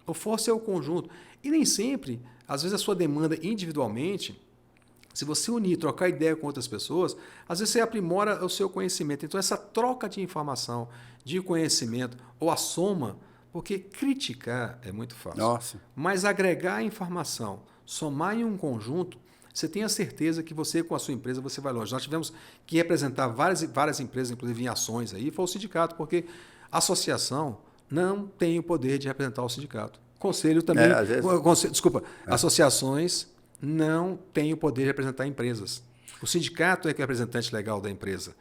A força é o conjunto. E nem sempre, às vezes a sua demanda individualmente, se você unir, trocar ideia com outras pessoas, às vezes você aprimora o seu conhecimento. Então, essa troca de informação, de conhecimento, ou a soma, porque criticar é muito fácil. Nossa. Mas agregar informação, somar em um conjunto, você tem a certeza que você, com a sua empresa, você vai longe. Nós tivemos que representar várias empresas, inclusive em ações aí, foi o sindicato, porque a associação não tem o poder de representar o sindicato. Conselho também. Associações não têm o poder de representar empresas. O sindicato é que é o representante legal da empresa.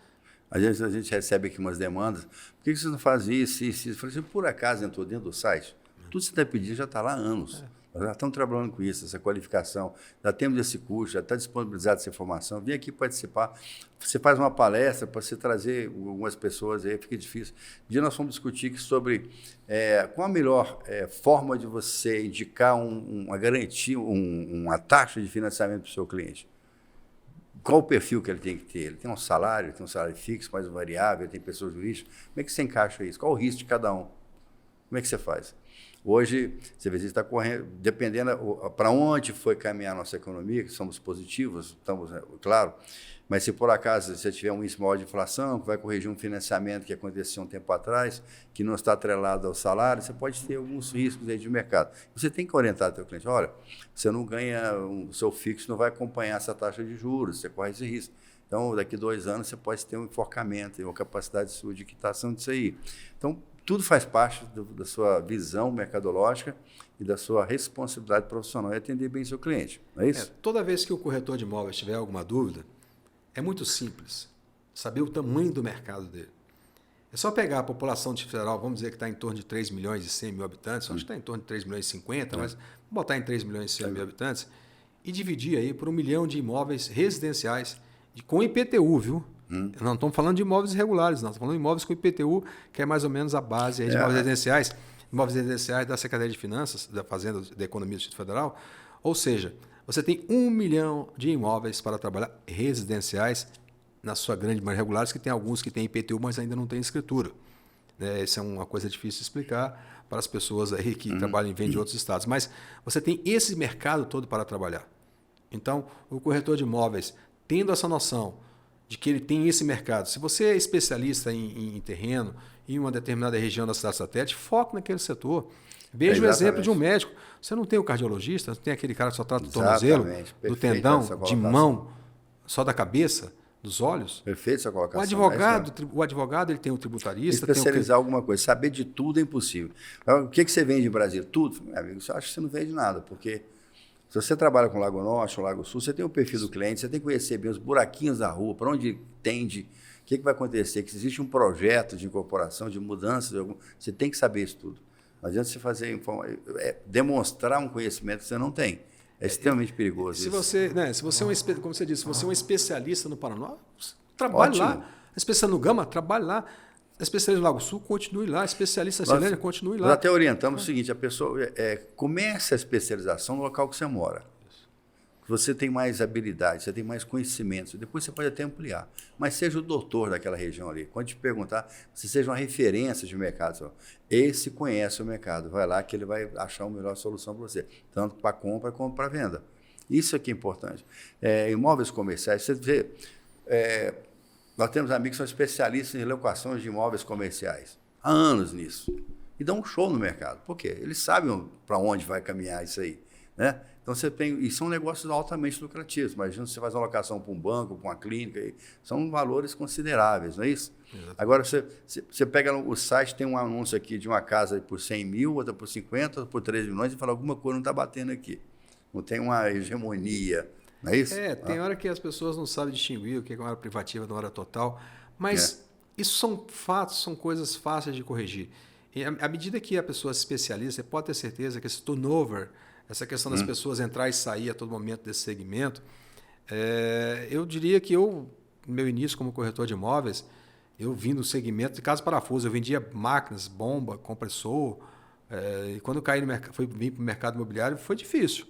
Às vezes a gente recebe aqui umas demandas. Por que vocês não fazem isso? Eu falei assim, por acaso entrou dentro do site? Tudo que você está pedindo já está lá há anos. Nós já estamos trabalhando com isso, essa qualificação. Já temos esse curso, já está disponibilizada essa informação. Vem aqui participar. Você faz uma palestra para você trazer algumas pessoas, aí fica difícil. Um dia nós vamos discutir sobre qual a melhor forma de você indicar uma garantia, uma taxa de financiamento para o seu cliente. Qual o perfil que ele tem que ter? Ele tem um salário fixo, mais um variável, ele tem pessoas jurídicas. Como é que você encaixa isso? Qual o risco de cada um? Como é que você faz? Hoje, você vê, está correndo, dependendo para onde foi caminhar a nossa economia, que somos positivos, estamos, claro, mas se por acaso você tiver um índice maior de inflação, que vai corrigir um financiamento que aconteceu um tempo atrás, que não está atrelado ao salário, você pode ter alguns riscos aí de mercado. Você tem que orientar o seu cliente, olha, você não ganha, o seu fixo não vai acompanhar essa taxa de juros, você corre esse risco. Então, daqui a 2 anos, você pode ter um enforcamento, uma capacidade sua de quitação disso aí. Então, tudo faz parte da sua visão mercadológica e da sua responsabilidade profissional em atender bem seu cliente, não é isso? Toda vez que o corretor de imóveis tiver alguma dúvida, é muito simples saber o tamanho do mercado dele. É só pegar a população de federal, vamos dizer que está em torno de 3 milhões e 100 mil habitantes, acho que está em torno de 3 milhões e 50, mas vamos botar em 3 milhões e 100 mil habitantes, e dividir aí por 1 milhão de imóveis residenciais com IPTU, viu? Não estamos falando de imóveis irregulares, não. Estamos falando de imóveis com IPTU, que é mais ou menos a base aí de imóveis residenciais. Imóveis residenciais da Secretaria de Finanças, da Fazenda, da Economia do Distrito Federal. Ou seja, você tem 1 milhão de imóveis para trabalhar residenciais, na sua grande maioria regulares, que tem alguns que têm IPTU, mas ainda não têm escritura. Essa é uma coisa difícil de explicar para as pessoas aí que trabalham e vêm de outros estados. Mas você tem esse mercado todo para trabalhar. Então, o corretor de imóveis, tendo essa noção de que ele tem esse mercado. Se você é especialista em terreno, em uma determinada região da cidade satélite, foque naquele setor. Veja o exemplo de um médico. Você não tem o cardiologista, tem aquele cara que só trata do tornozelo, do tendão, de mão, só da cabeça, dos olhos. Perfeito essa colocação. O advogado ele tem o tributarista. Especializar alguma coisa. Saber de tudo é impossível. O que você vende em Brasília? Tudo? Meu amigo, eu acho que você não vende nada, porque se você trabalha com o Lago Norte ou Lago Sul, você tem o perfil do cliente, você tem que conhecer bem os buraquinhos da rua, para onde tende, o que vai acontecer, que se existe um projeto de incorporação, de mudança, você tem que saber isso tudo. Não adianta você demonstrar um conhecimento que você não tem. É extremamente perigoso se isso. Você é um, como você disse, se você é um especialista no Paraná, trabalhe lá. Especialista no Gama, trabalhe lá. Especialista no Lago Sul, continue lá. Especialista em Silênia, continue lá. Nós até orientamos o seguinte, a pessoa comece a especialização no local que você mora. você tem mais habilidade, você tem mais conhecimentos, depois você pode até ampliar. Mas seja o doutor daquela região ali. Quando te perguntar, você seja uma referência de mercado. Esse conhece o mercado, vai lá que ele vai achar uma melhor solução para você, tanto para compra como para venda. Isso aqui é importante. Imóveis comerciais, você vê, nós temos amigos que são especialistas em locações de imóveis comerciais. Há anos nisso. E dão um show no mercado. Por quê? Eles sabem para onde vai caminhar isso aí, né? Então, você tem... E são negócios altamente lucrativos. Imagina se você faz uma locação para um banco, para uma clínica. São valores consideráveis, não é isso? Exatamente. Agora, você pega o site, tem um anúncio aqui de uma casa por 100 mil, outra por 50, outra por 3 milhões, e fala, alguma coisa não está batendo aqui. Não tem uma hegemonia, não é isso? Tem hora que as pessoas não sabem distinguir o que é uma hora privativa da hora total. Mas isso são fatos, são coisas fáceis de corrigir. E à medida que a pessoa se especializa, você pode ter certeza que esse turnover, essa questão das pessoas entrar e sair a todo momento desse segmento, eu diria que no meu início como corretor de imóveis, eu vim do segmento de casa parafuso, eu vendia máquinas, bomba, compressor, e quando eu caí vim para o mercado imobiliário, foi difícil.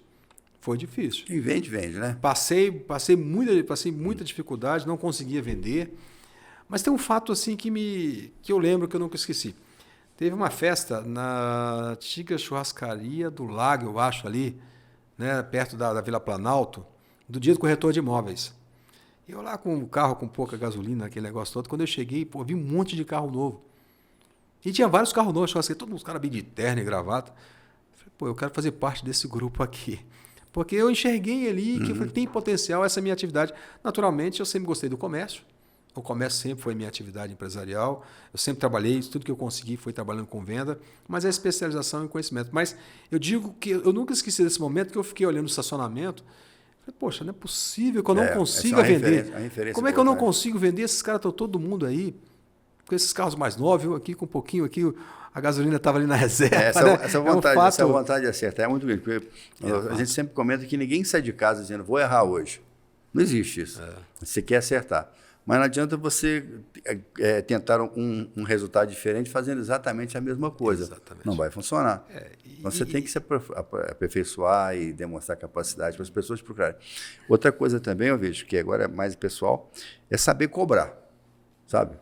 Foi difícil. E vende, né? Passei muita dificuldade, não conseguia vender, mas tem um fato assim que eu lembro que eu nunca esqueci. Teve uma festa na antiga churrascaria do Lago, eu acho, ali, né, perto da Vila Planalto, do dia do corretor de imóveis. E eu lá com o carro com pouca gasolina, aquele negócio todo, quando eu cheguei, vi um monte de carro novo. E tinha vários carros novos, churrascaria, todos os caras bem de terno e gravata. Eu falei, eu quero fazer parte desse grupo aqui. Porque eu enxerguei ali que tem potencial essa minha atividade. Naturalmente, eu sempre gostei do comércio. O comércio sempre foi minha atividade empresarial. Eu sempre trabalhei, tudo que eu consegui foi trabalhando com venda, mas é especialização em conhecimento. Mas eu digo que eu nunca esqueci desse momento que eu fiquei olhando o estacionamento. Falei, poxa, não é possível que eu não consiga vender. Como é que eu não consigo vender? Esses caras estão todo mundo aí, com esses carros mais novos, eu aqui com um pouquinho aqui, a gasolina estava ali na reserva. Essa vontade de acertar é muito grande. Porque a gente sempre comenta que ninguém sai de casa dizendo, vou errar hoje. Não existe isso. Você quer acertar. Mas não adianta você tentar um resultado diferente fazendo exatamente a mesma coisa. Exatamente. Não vai funcionar. Você tem que se aperfeiçoar e demonstrar capacidade para as pessoas procurarem. Outra coisa também, eu vejo, que agora é mais pessoal, é saber cobrar. Sabe?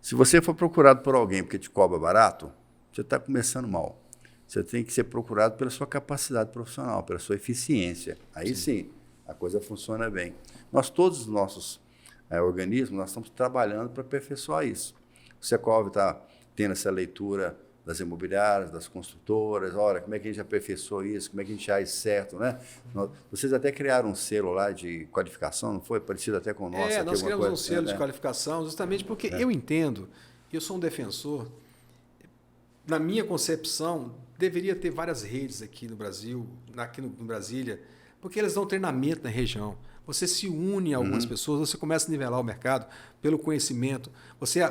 Se você for procurado por alguém porque te cobra barato, você está começando mal. Você tem que ser procurado pela sua capacidade profissional, pela sua eficiência. Aí sim a coisa funciona bem. Todos os nossos organismos, nós estamos trabalhando para aperfeiçoar isso. O Secov está tendo essa leitura das imobiliárias, das construtoras, olha, como é que a gente aperfeiçoou isso, como é que a gente faz certo, né? Vocês até criaram um selo lá de qualificação, não foi? Parecido até com o nosso. Nós criamos um selo de qualificação justamente porque eu entendo, eu sou um defensor, na minha concepção, deveria ter várias redes aqui no Brasil, aqui no Brasília, porque elas dão treinamento na região. Você se une a algumas pessoas, você começa a nivelar o mercado pelo conhecimento. Você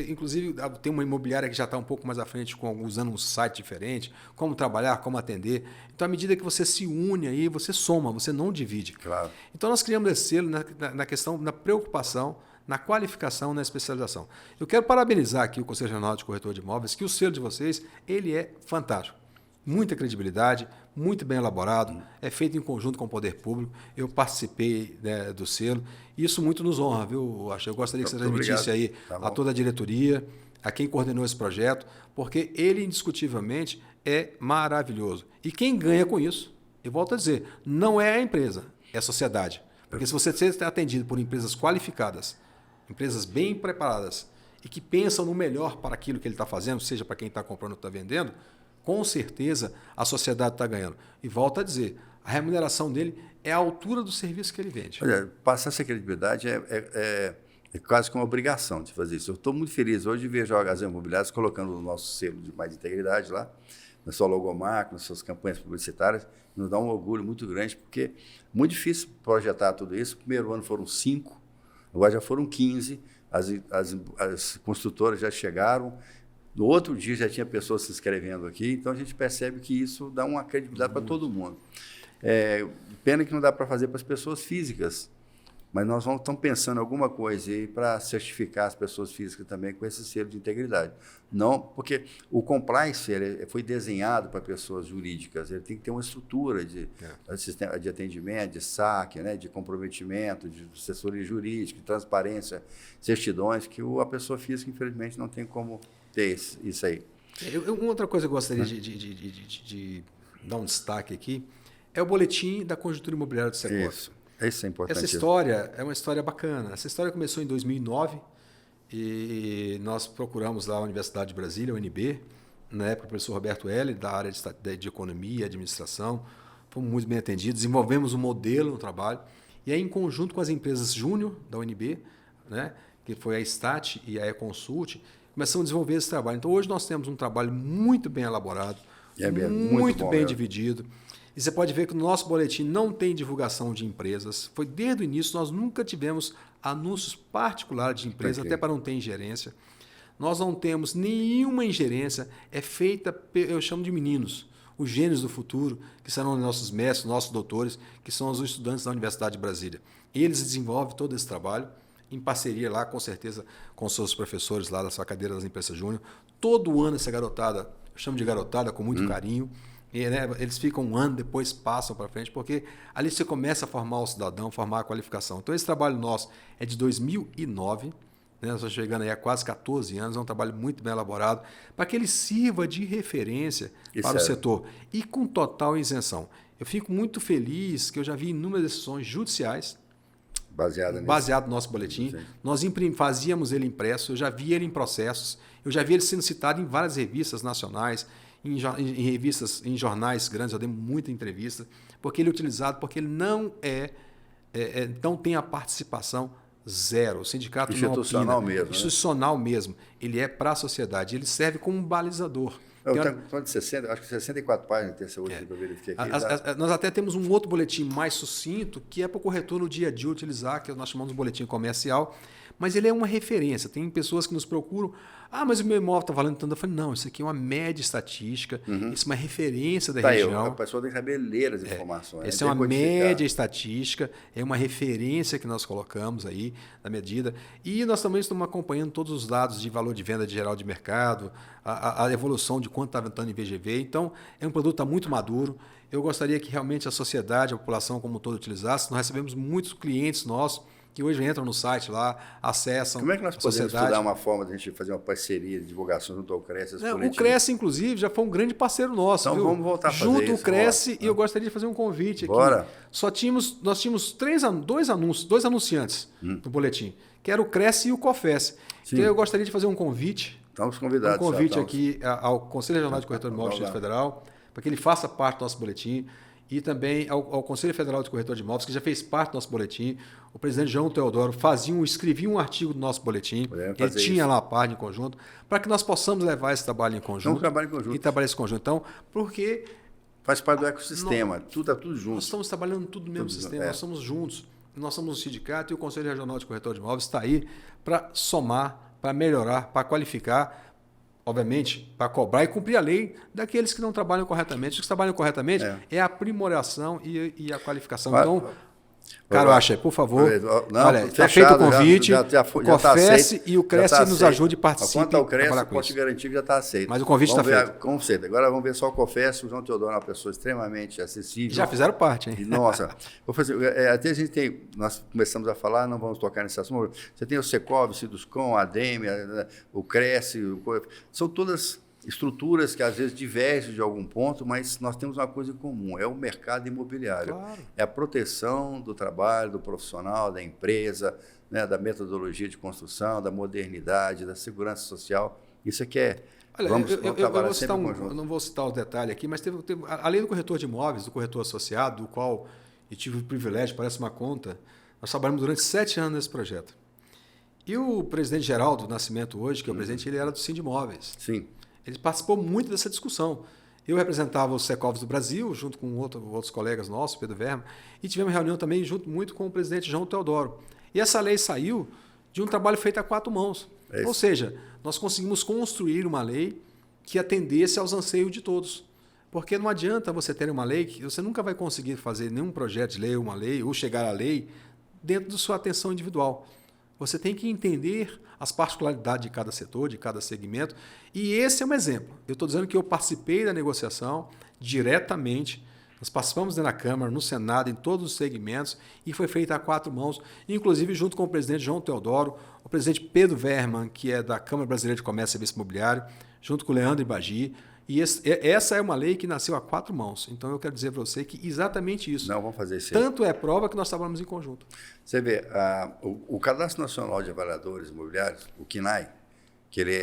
inclusive, tem uma imobiliária que já está um pouco mais à frente, usando um site diferente, como trabalhar, como atender. Então, à medida que você se une aí, você soma, você não divide. Claro. Então, nós criamos esse selo na questão, na preocupação, na qualificação, na especialização. Eu quero parabenizar aqui o Conselho Regional de Corretor de Imóveis, que o selo de vocês, ele é fantástico. Muita credibilidade, muito bem elaborado, é feito em conjunto com o poder público. Eu participei do selo e isso muito nos honra, viu? Eu gostaria que você transmitisse aí a toda a diretoria, a quem coordenou esse projeto, porque ele indiscutivelmente é maravilhoso. E quem ganha com isso, eu volto a dizer, não é a empresa, é a sociedade. Porque se você está atendido por empresas qualificadas, empresas bem preparadas e que pensam no melhor para aquilo que ele está fazendo, seja para quem está comprando ou está vendendo, com certeza a sociedade está ganhando. E volto a dizer, a remuneração dele é a altura do serviço que ele vende. Olha, passar essa credibilidade é quase que uma obrigação de fazer isso. Eu estou muito feliz hoje de ver as imobiliárias colocando o nosso selo de mais integridade lá, na sua logomarca, nas suas campanhas publicitárias. Nos dá um orgulho muito grande, porque é muito difícil projetar tudo isso. No primeiro ano foram 5, agora já foram 15. As construtoras já chegaram. No outro dia já tinha pessoas se inscrevendo aqui, então a gente percebe que isso dá uma credibilidade para todo mundo. Pena que não dá para fazer para as pessoas físicas, Mas nós estamos pensando em alguma coisa aí para certificar as pessoas físicas também com esse selo de integridade. Não, porque o compliance foi desenhado para pessoas jurídicas, ele tem que ter uma estrutura de atendimento, de saque, né, de comprometimento, de assessoria jurídica, de transparência, certidões, que a pessoa física, infelizmente, não tem como ter isso aí. Uma outra coisa que eu gostaria de dar um destaque aqui é o boletim da conjuntura imobiliária do Secov. Isso é importante. Essa história é uma história bacana. Essa história começou em 2009 e nós procuramos lá a Universidade de Brasília, a UNB, na época o professor Roberto L., da área de Economia e Administração. Fomos muito bem atendidos, desenvolvemos um modelo no trabalho e aí, em conjunto com as empresas Júnior da UNB, né, que foi a Stat e a eConsult, começamos a desenvolver esse trabalho. Então, hoje nós temos um trabalho muito bem elaborado, muito bem dividido. E você pode ver que no nosso boletim não tem divulgação de empresas. Foi desde o início, nós nunca tivemos anúncios particulares de empresas, até para não ter ingerência. Nós não temos nenhuma ingerência, é feita, eu chamo de meninos, os gênios do futuro, que serão nossos mestres, nossos doutores, que são os estudantes da Universidade de Brasília. Eles desenvolvem todo esse trabalho, em parceria lá, com certeza, com seus professores lá da sua cadeira das empresas júnior. Todo ano essa garotada, eu chamo de garotada com muito carinho, e, né, eles ficam um ano, depois passam para frente, porque ali você começa a formar o cidadão, formar a qualificação. Então esse trabalho nosso é de 2009, né, nós estamos chegando aí a quase 14 anos, é um trabalho muito bem elaborado, para que ele sirva de referência para o setor e com total isenção. Eu fico muito feliz que eu já vi inúmeras decisões judiciais baseado no nosso boletim. Sim. Nós fazíamos ele impresso, eu já vi ele em processos, eu já vi ele sendo citado em várias revistas nacionais, em revistas, em jornais grandes, eu dei muita entrevista, porque ele é utilizado, porque ele não não tem a participação zero. O sindicato institucional não opina, mesmo. Institucional mesmo. Ele é para a sociedade, ele serve como um balizador. Eu de 60, acho que 64 páginas tem essa última que eu verifiquei aqui. Nós até temos um outro boletim mais sucinto, que é para o corretor no dia a dia utilizar, que nós chamamos de boletim comercial, mas ele é uma referência. Tem pessoas que nos procuram, mas o meu imóvel está valendo tanto. Eu falei, não, isso aqui é uma média estatística, isso é uma referência da região. A pessoa tem que saber ler as informações. Essa é uma média estatística, é uma referência que nós colocamos aí na medida. E nós também estamos acompanhando todos os dados de valor de venda de geral de mercado, a evolução de quanto está ventando em VGV. Então, é um produto que está muito maduro. Eu gostaria que realmente a sociedade, a população como um todo utilizasse. Nós recebemos muitos clientes nossos que hoje entram no site lá, acessam. Como é que nós podemos estudar uma forma de a gente fazer uma parceria de divulgação junto ao Cresce? O Cresce, inclusive, já foi um grande parceiro nosso. Então vamos voltar a fazer junto isso. Junto o Cresce, e eu gostaria de fazer um convite aqui. Bora. Nós tínhamos dois anunciantes no boletim, que era o Cresce e o Cofesse. Então eu gostaria de fazer um convite. Estamos convidados. Um convite aqui ao Conselho Regional de Corretor de Imóveis do Distrito Federal, para que ele faça parte do nosso boletim. E também ao Conselho Federal de Corretor de Imóveis, que já fez parte do nosso boletim. O presidente João Teodoro escrevia um artigo do nosso boletim, ele tinha lá a parte em conjunto, para que nós possamos levar esse trabalho em conjunto. Um trabalho em conjunto. E trabalhar esse conjunto. Então, porque... Faz parte do ecossistema, tudo junto. Nós estamos trabalhando tudo no mesmo sistema, nós somos juntos. Nós somos um sindicato e o Conselho Regional de Corretor de Imóveis está aí para somar, para melhorar, para qualificar, obviamente, para cobrar e cumprir a lei daqueles que não trabalham corretamente. Os que trabalham corretamente é a aprimoração e a qualificação. Então, caro Acha, por favor, olha, está feito o convite, o Cofesse e o Cresce nos ajude e participem. Quanto ao Cresce, eu posso te garantir que já está aceito. Mas o convite está feito. Com certeza. Agora vamos ver só o Cofesse. O João Teodoro é uma pessoa extremamente acessível. Já fizeram parte, hein? E, nossa, até a gente tem, nós começamos a falar, não vamos tocar nesse assunto. Você tem o Secov, o Siduscom, a ADEME, o Cresce, são todas estruturas que às vezes divergem de algum ponto, mas nós temos uma coisa em comum, é o mercado imobiliário. Claro. É a proteção do trabalho, do profissional, da empresa, né, da metodologia de construção, da modernidade, da segurança social. Isso aqui é... Olha, eu não vou citar o detalhe aqui, mas além do corretor de imóveis, do corretor associado, do qual eu tive o privilégio, parece uma conta, nós trabalhamos durante 7 anos nesse projeto. E o presidente Geraldo Nascimento hoje, que é o presidente, ele era do Sindimóveis. Sim. Ele participou muito dessa discussão. Eu representava os Secovs do Brasil, junto com outros colegas nossos, Pedro Verma, e tivemos reunião também muito com o presidente João Teodoro. E essa lei saiu de um trabalho feito a 4 mãos. Ou seja, nós conseguimos construir uma lei que atendesse aos anseios de todos. Porque não adianta você ter uma lei que você nunca vai conseguir fazer nenhum projeto de lei, uma lei, ou chegar à lei dentro da sua atenção individual. Você tem que entender as particularidades de cada setor, de cada segmento, e esse é um exemplo. Eu estou dizendo que eu participei da negociação diretamente, nós participamos na Câmara, no Senado, em todos os segmentos, e foi feita a 4 mãos, inclusive junto com o presidente João Teodoro, o presidente Pedro Verman, que é da Câmara Brasileira de Comércio e Serviço Imobiliário, junto com o Leandro Ibagi. E essa é uma lei que nasceu a 4 mãos. Então eu quero dizer para você que exatamente isso. Não, vamos fazer isso. Tanto é prova que nós trabalhamos em conjunto. Você vê, o Cadastro Nacional de Avaliadores Imobiliários, o CNAI, que ele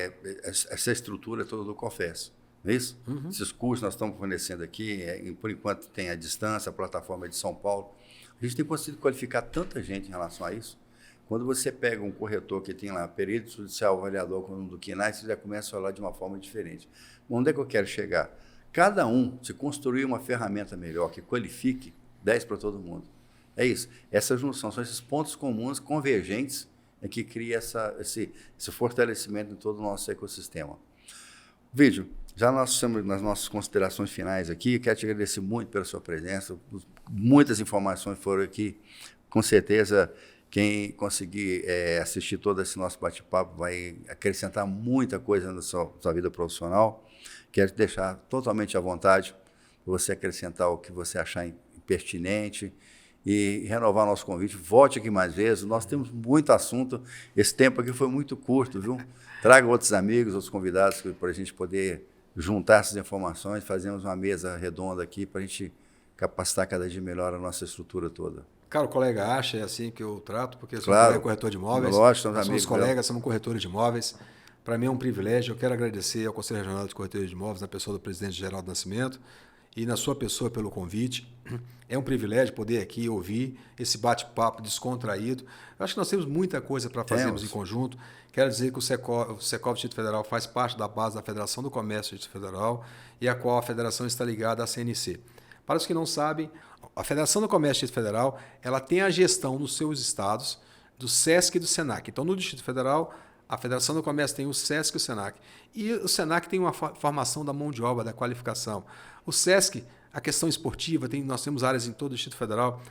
essa estrutura toda do COFES, não é isso? Uhum. Esses cursos nós estamos fornecendo aqui, por enquanto tem a distância, a plataforma de São Paulo. A gente tem conseguido qualificar tanta gente em relação a isso. Quando você pega um corretor que tem lá perito judicial avaliador com o nome do CNAI, você já começa a falar de uma forma diferente. Onde é que eu quero chegar? Cada um, se construir uma ferramenta melhor que qualifique, 10 para todo mundo. É isso. Essa junção, são esses pontos comuns, convergentes, que cria esse fortalecimento em todo o nosso ecossistema. Vídeo, já nós estamos nas nossas considerações finais aqui, quero te agradecer muito pela sua presença, muitas informações foram aqui, com certeza quem conseguir assistir todo esse nosso bate-papo vai acrescentar muita coisa na sua vida profissional. Quero te deixar totalmente à vontade para você acrescentar o que você achar pertinente e renovar nosso convite. Volte aqui mais vezes, nós temos muito assunto, esse tempo aqui foi muito curto, viu? Traga outros amigos, outros convidados para a gente poder juntar essas informações, fazermos uma mesa redonda aqui para a gente capacitar cada dia melhor a nossa estrutura toda. Cara, o colega acha, é assim que eu trato, porque eu sou claro, corretor de imóveis. Lógico, nós somos colegas, somos corretores de imóveis. Para mim é um privilégio. Eu quero agradecer ao Conselho Regional de Corretores de Imóveis, na pessoa do presidente Geraldo Nascimento, e na sua pessoa pelo convite. É um privilégio poder aqui ouvir esse bate-papo descontraído. Eu acho que nós temos muita coisa para fazermos em conjunto. Quero dizer que o Secov Distrito Federal faz parte da base da Federação do Comércio Distrito Federal e a qual a federação está ligada à CNC. Para os que não sabem, a Federação do Comércio Distrito Federal ela tem a gestão nos seus estados do SESC e do SENAC. Então, no Distrito Federal, a Federação do Comércio tem o SESC e o SENAC. E o SENAC tem uma formação da mão de obra, da qualificação. O SESC, a questão esportiva, nós temos áreas em todo o Distrito Federal,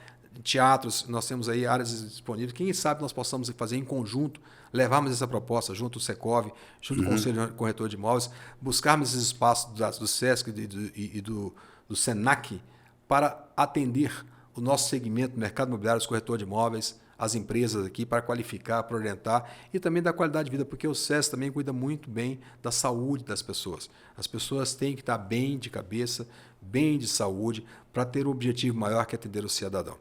teatros, nós temos aí áreas disponíveis. Quem sabe nós possamos fazer em conjunto, levarmos essa proposta junto ao Secov, junto com o Conselho Corretor de Imóveis, buscarmos esses espaços do SESC e do SENAC para atender o nosso segmento, mercado imobiliário, os corretores de imóveis, as empresas aqui, para qualificar, para orientar e também da qualidade de vida, porque o SESC também cuida muito bem da saúde das pessoas. As pessoas têm que estar bem de cabeça, bem de saúde, para ter o objetivo maior que é atender o cidadão.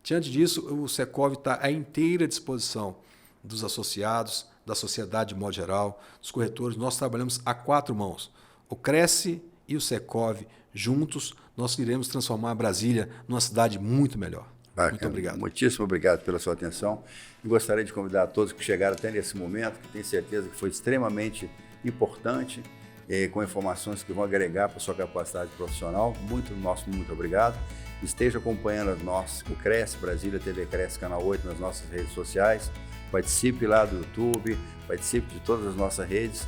Diante disso, o Secov está à inteira disposição dos associados, da sociedade de modo geral, dos corretores. Nós trabalhamos a 4 mãos. O Cresce e o Secov, juntos, nós iremos transformar a Brasília numa cidade muito melhor. Bacana. Muito obrigado. Muitíssimo obrigado pela sua atenção. E gostaria de convidar a todos que chegaram até nesse momento, que tenho certeza que foi extremamente importante, com informações que vão agregar para a sua capacidade profissional. Muito obrigado. Esteja acompanhando o Cresce, Brasília TV Cresce, Canal 8, nas nossas redes sociais. Participe lá do YouTube, participe de todas as nossas redes.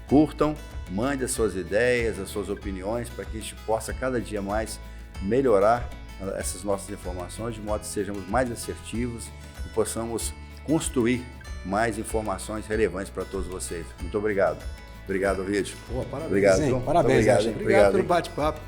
Curtam, mande as suas ideias, as suas opiniões, para que a gente possa cada dia mais melhorar essas nossas informações, de modo que sejamos mais assertivos e possamos construir mais informações relevantes para todos vocês. Muito obrigado. Obrigado, Ovidio. Parabéns, obrigado, parabéns, obrigado obrigado pelo bate-papo.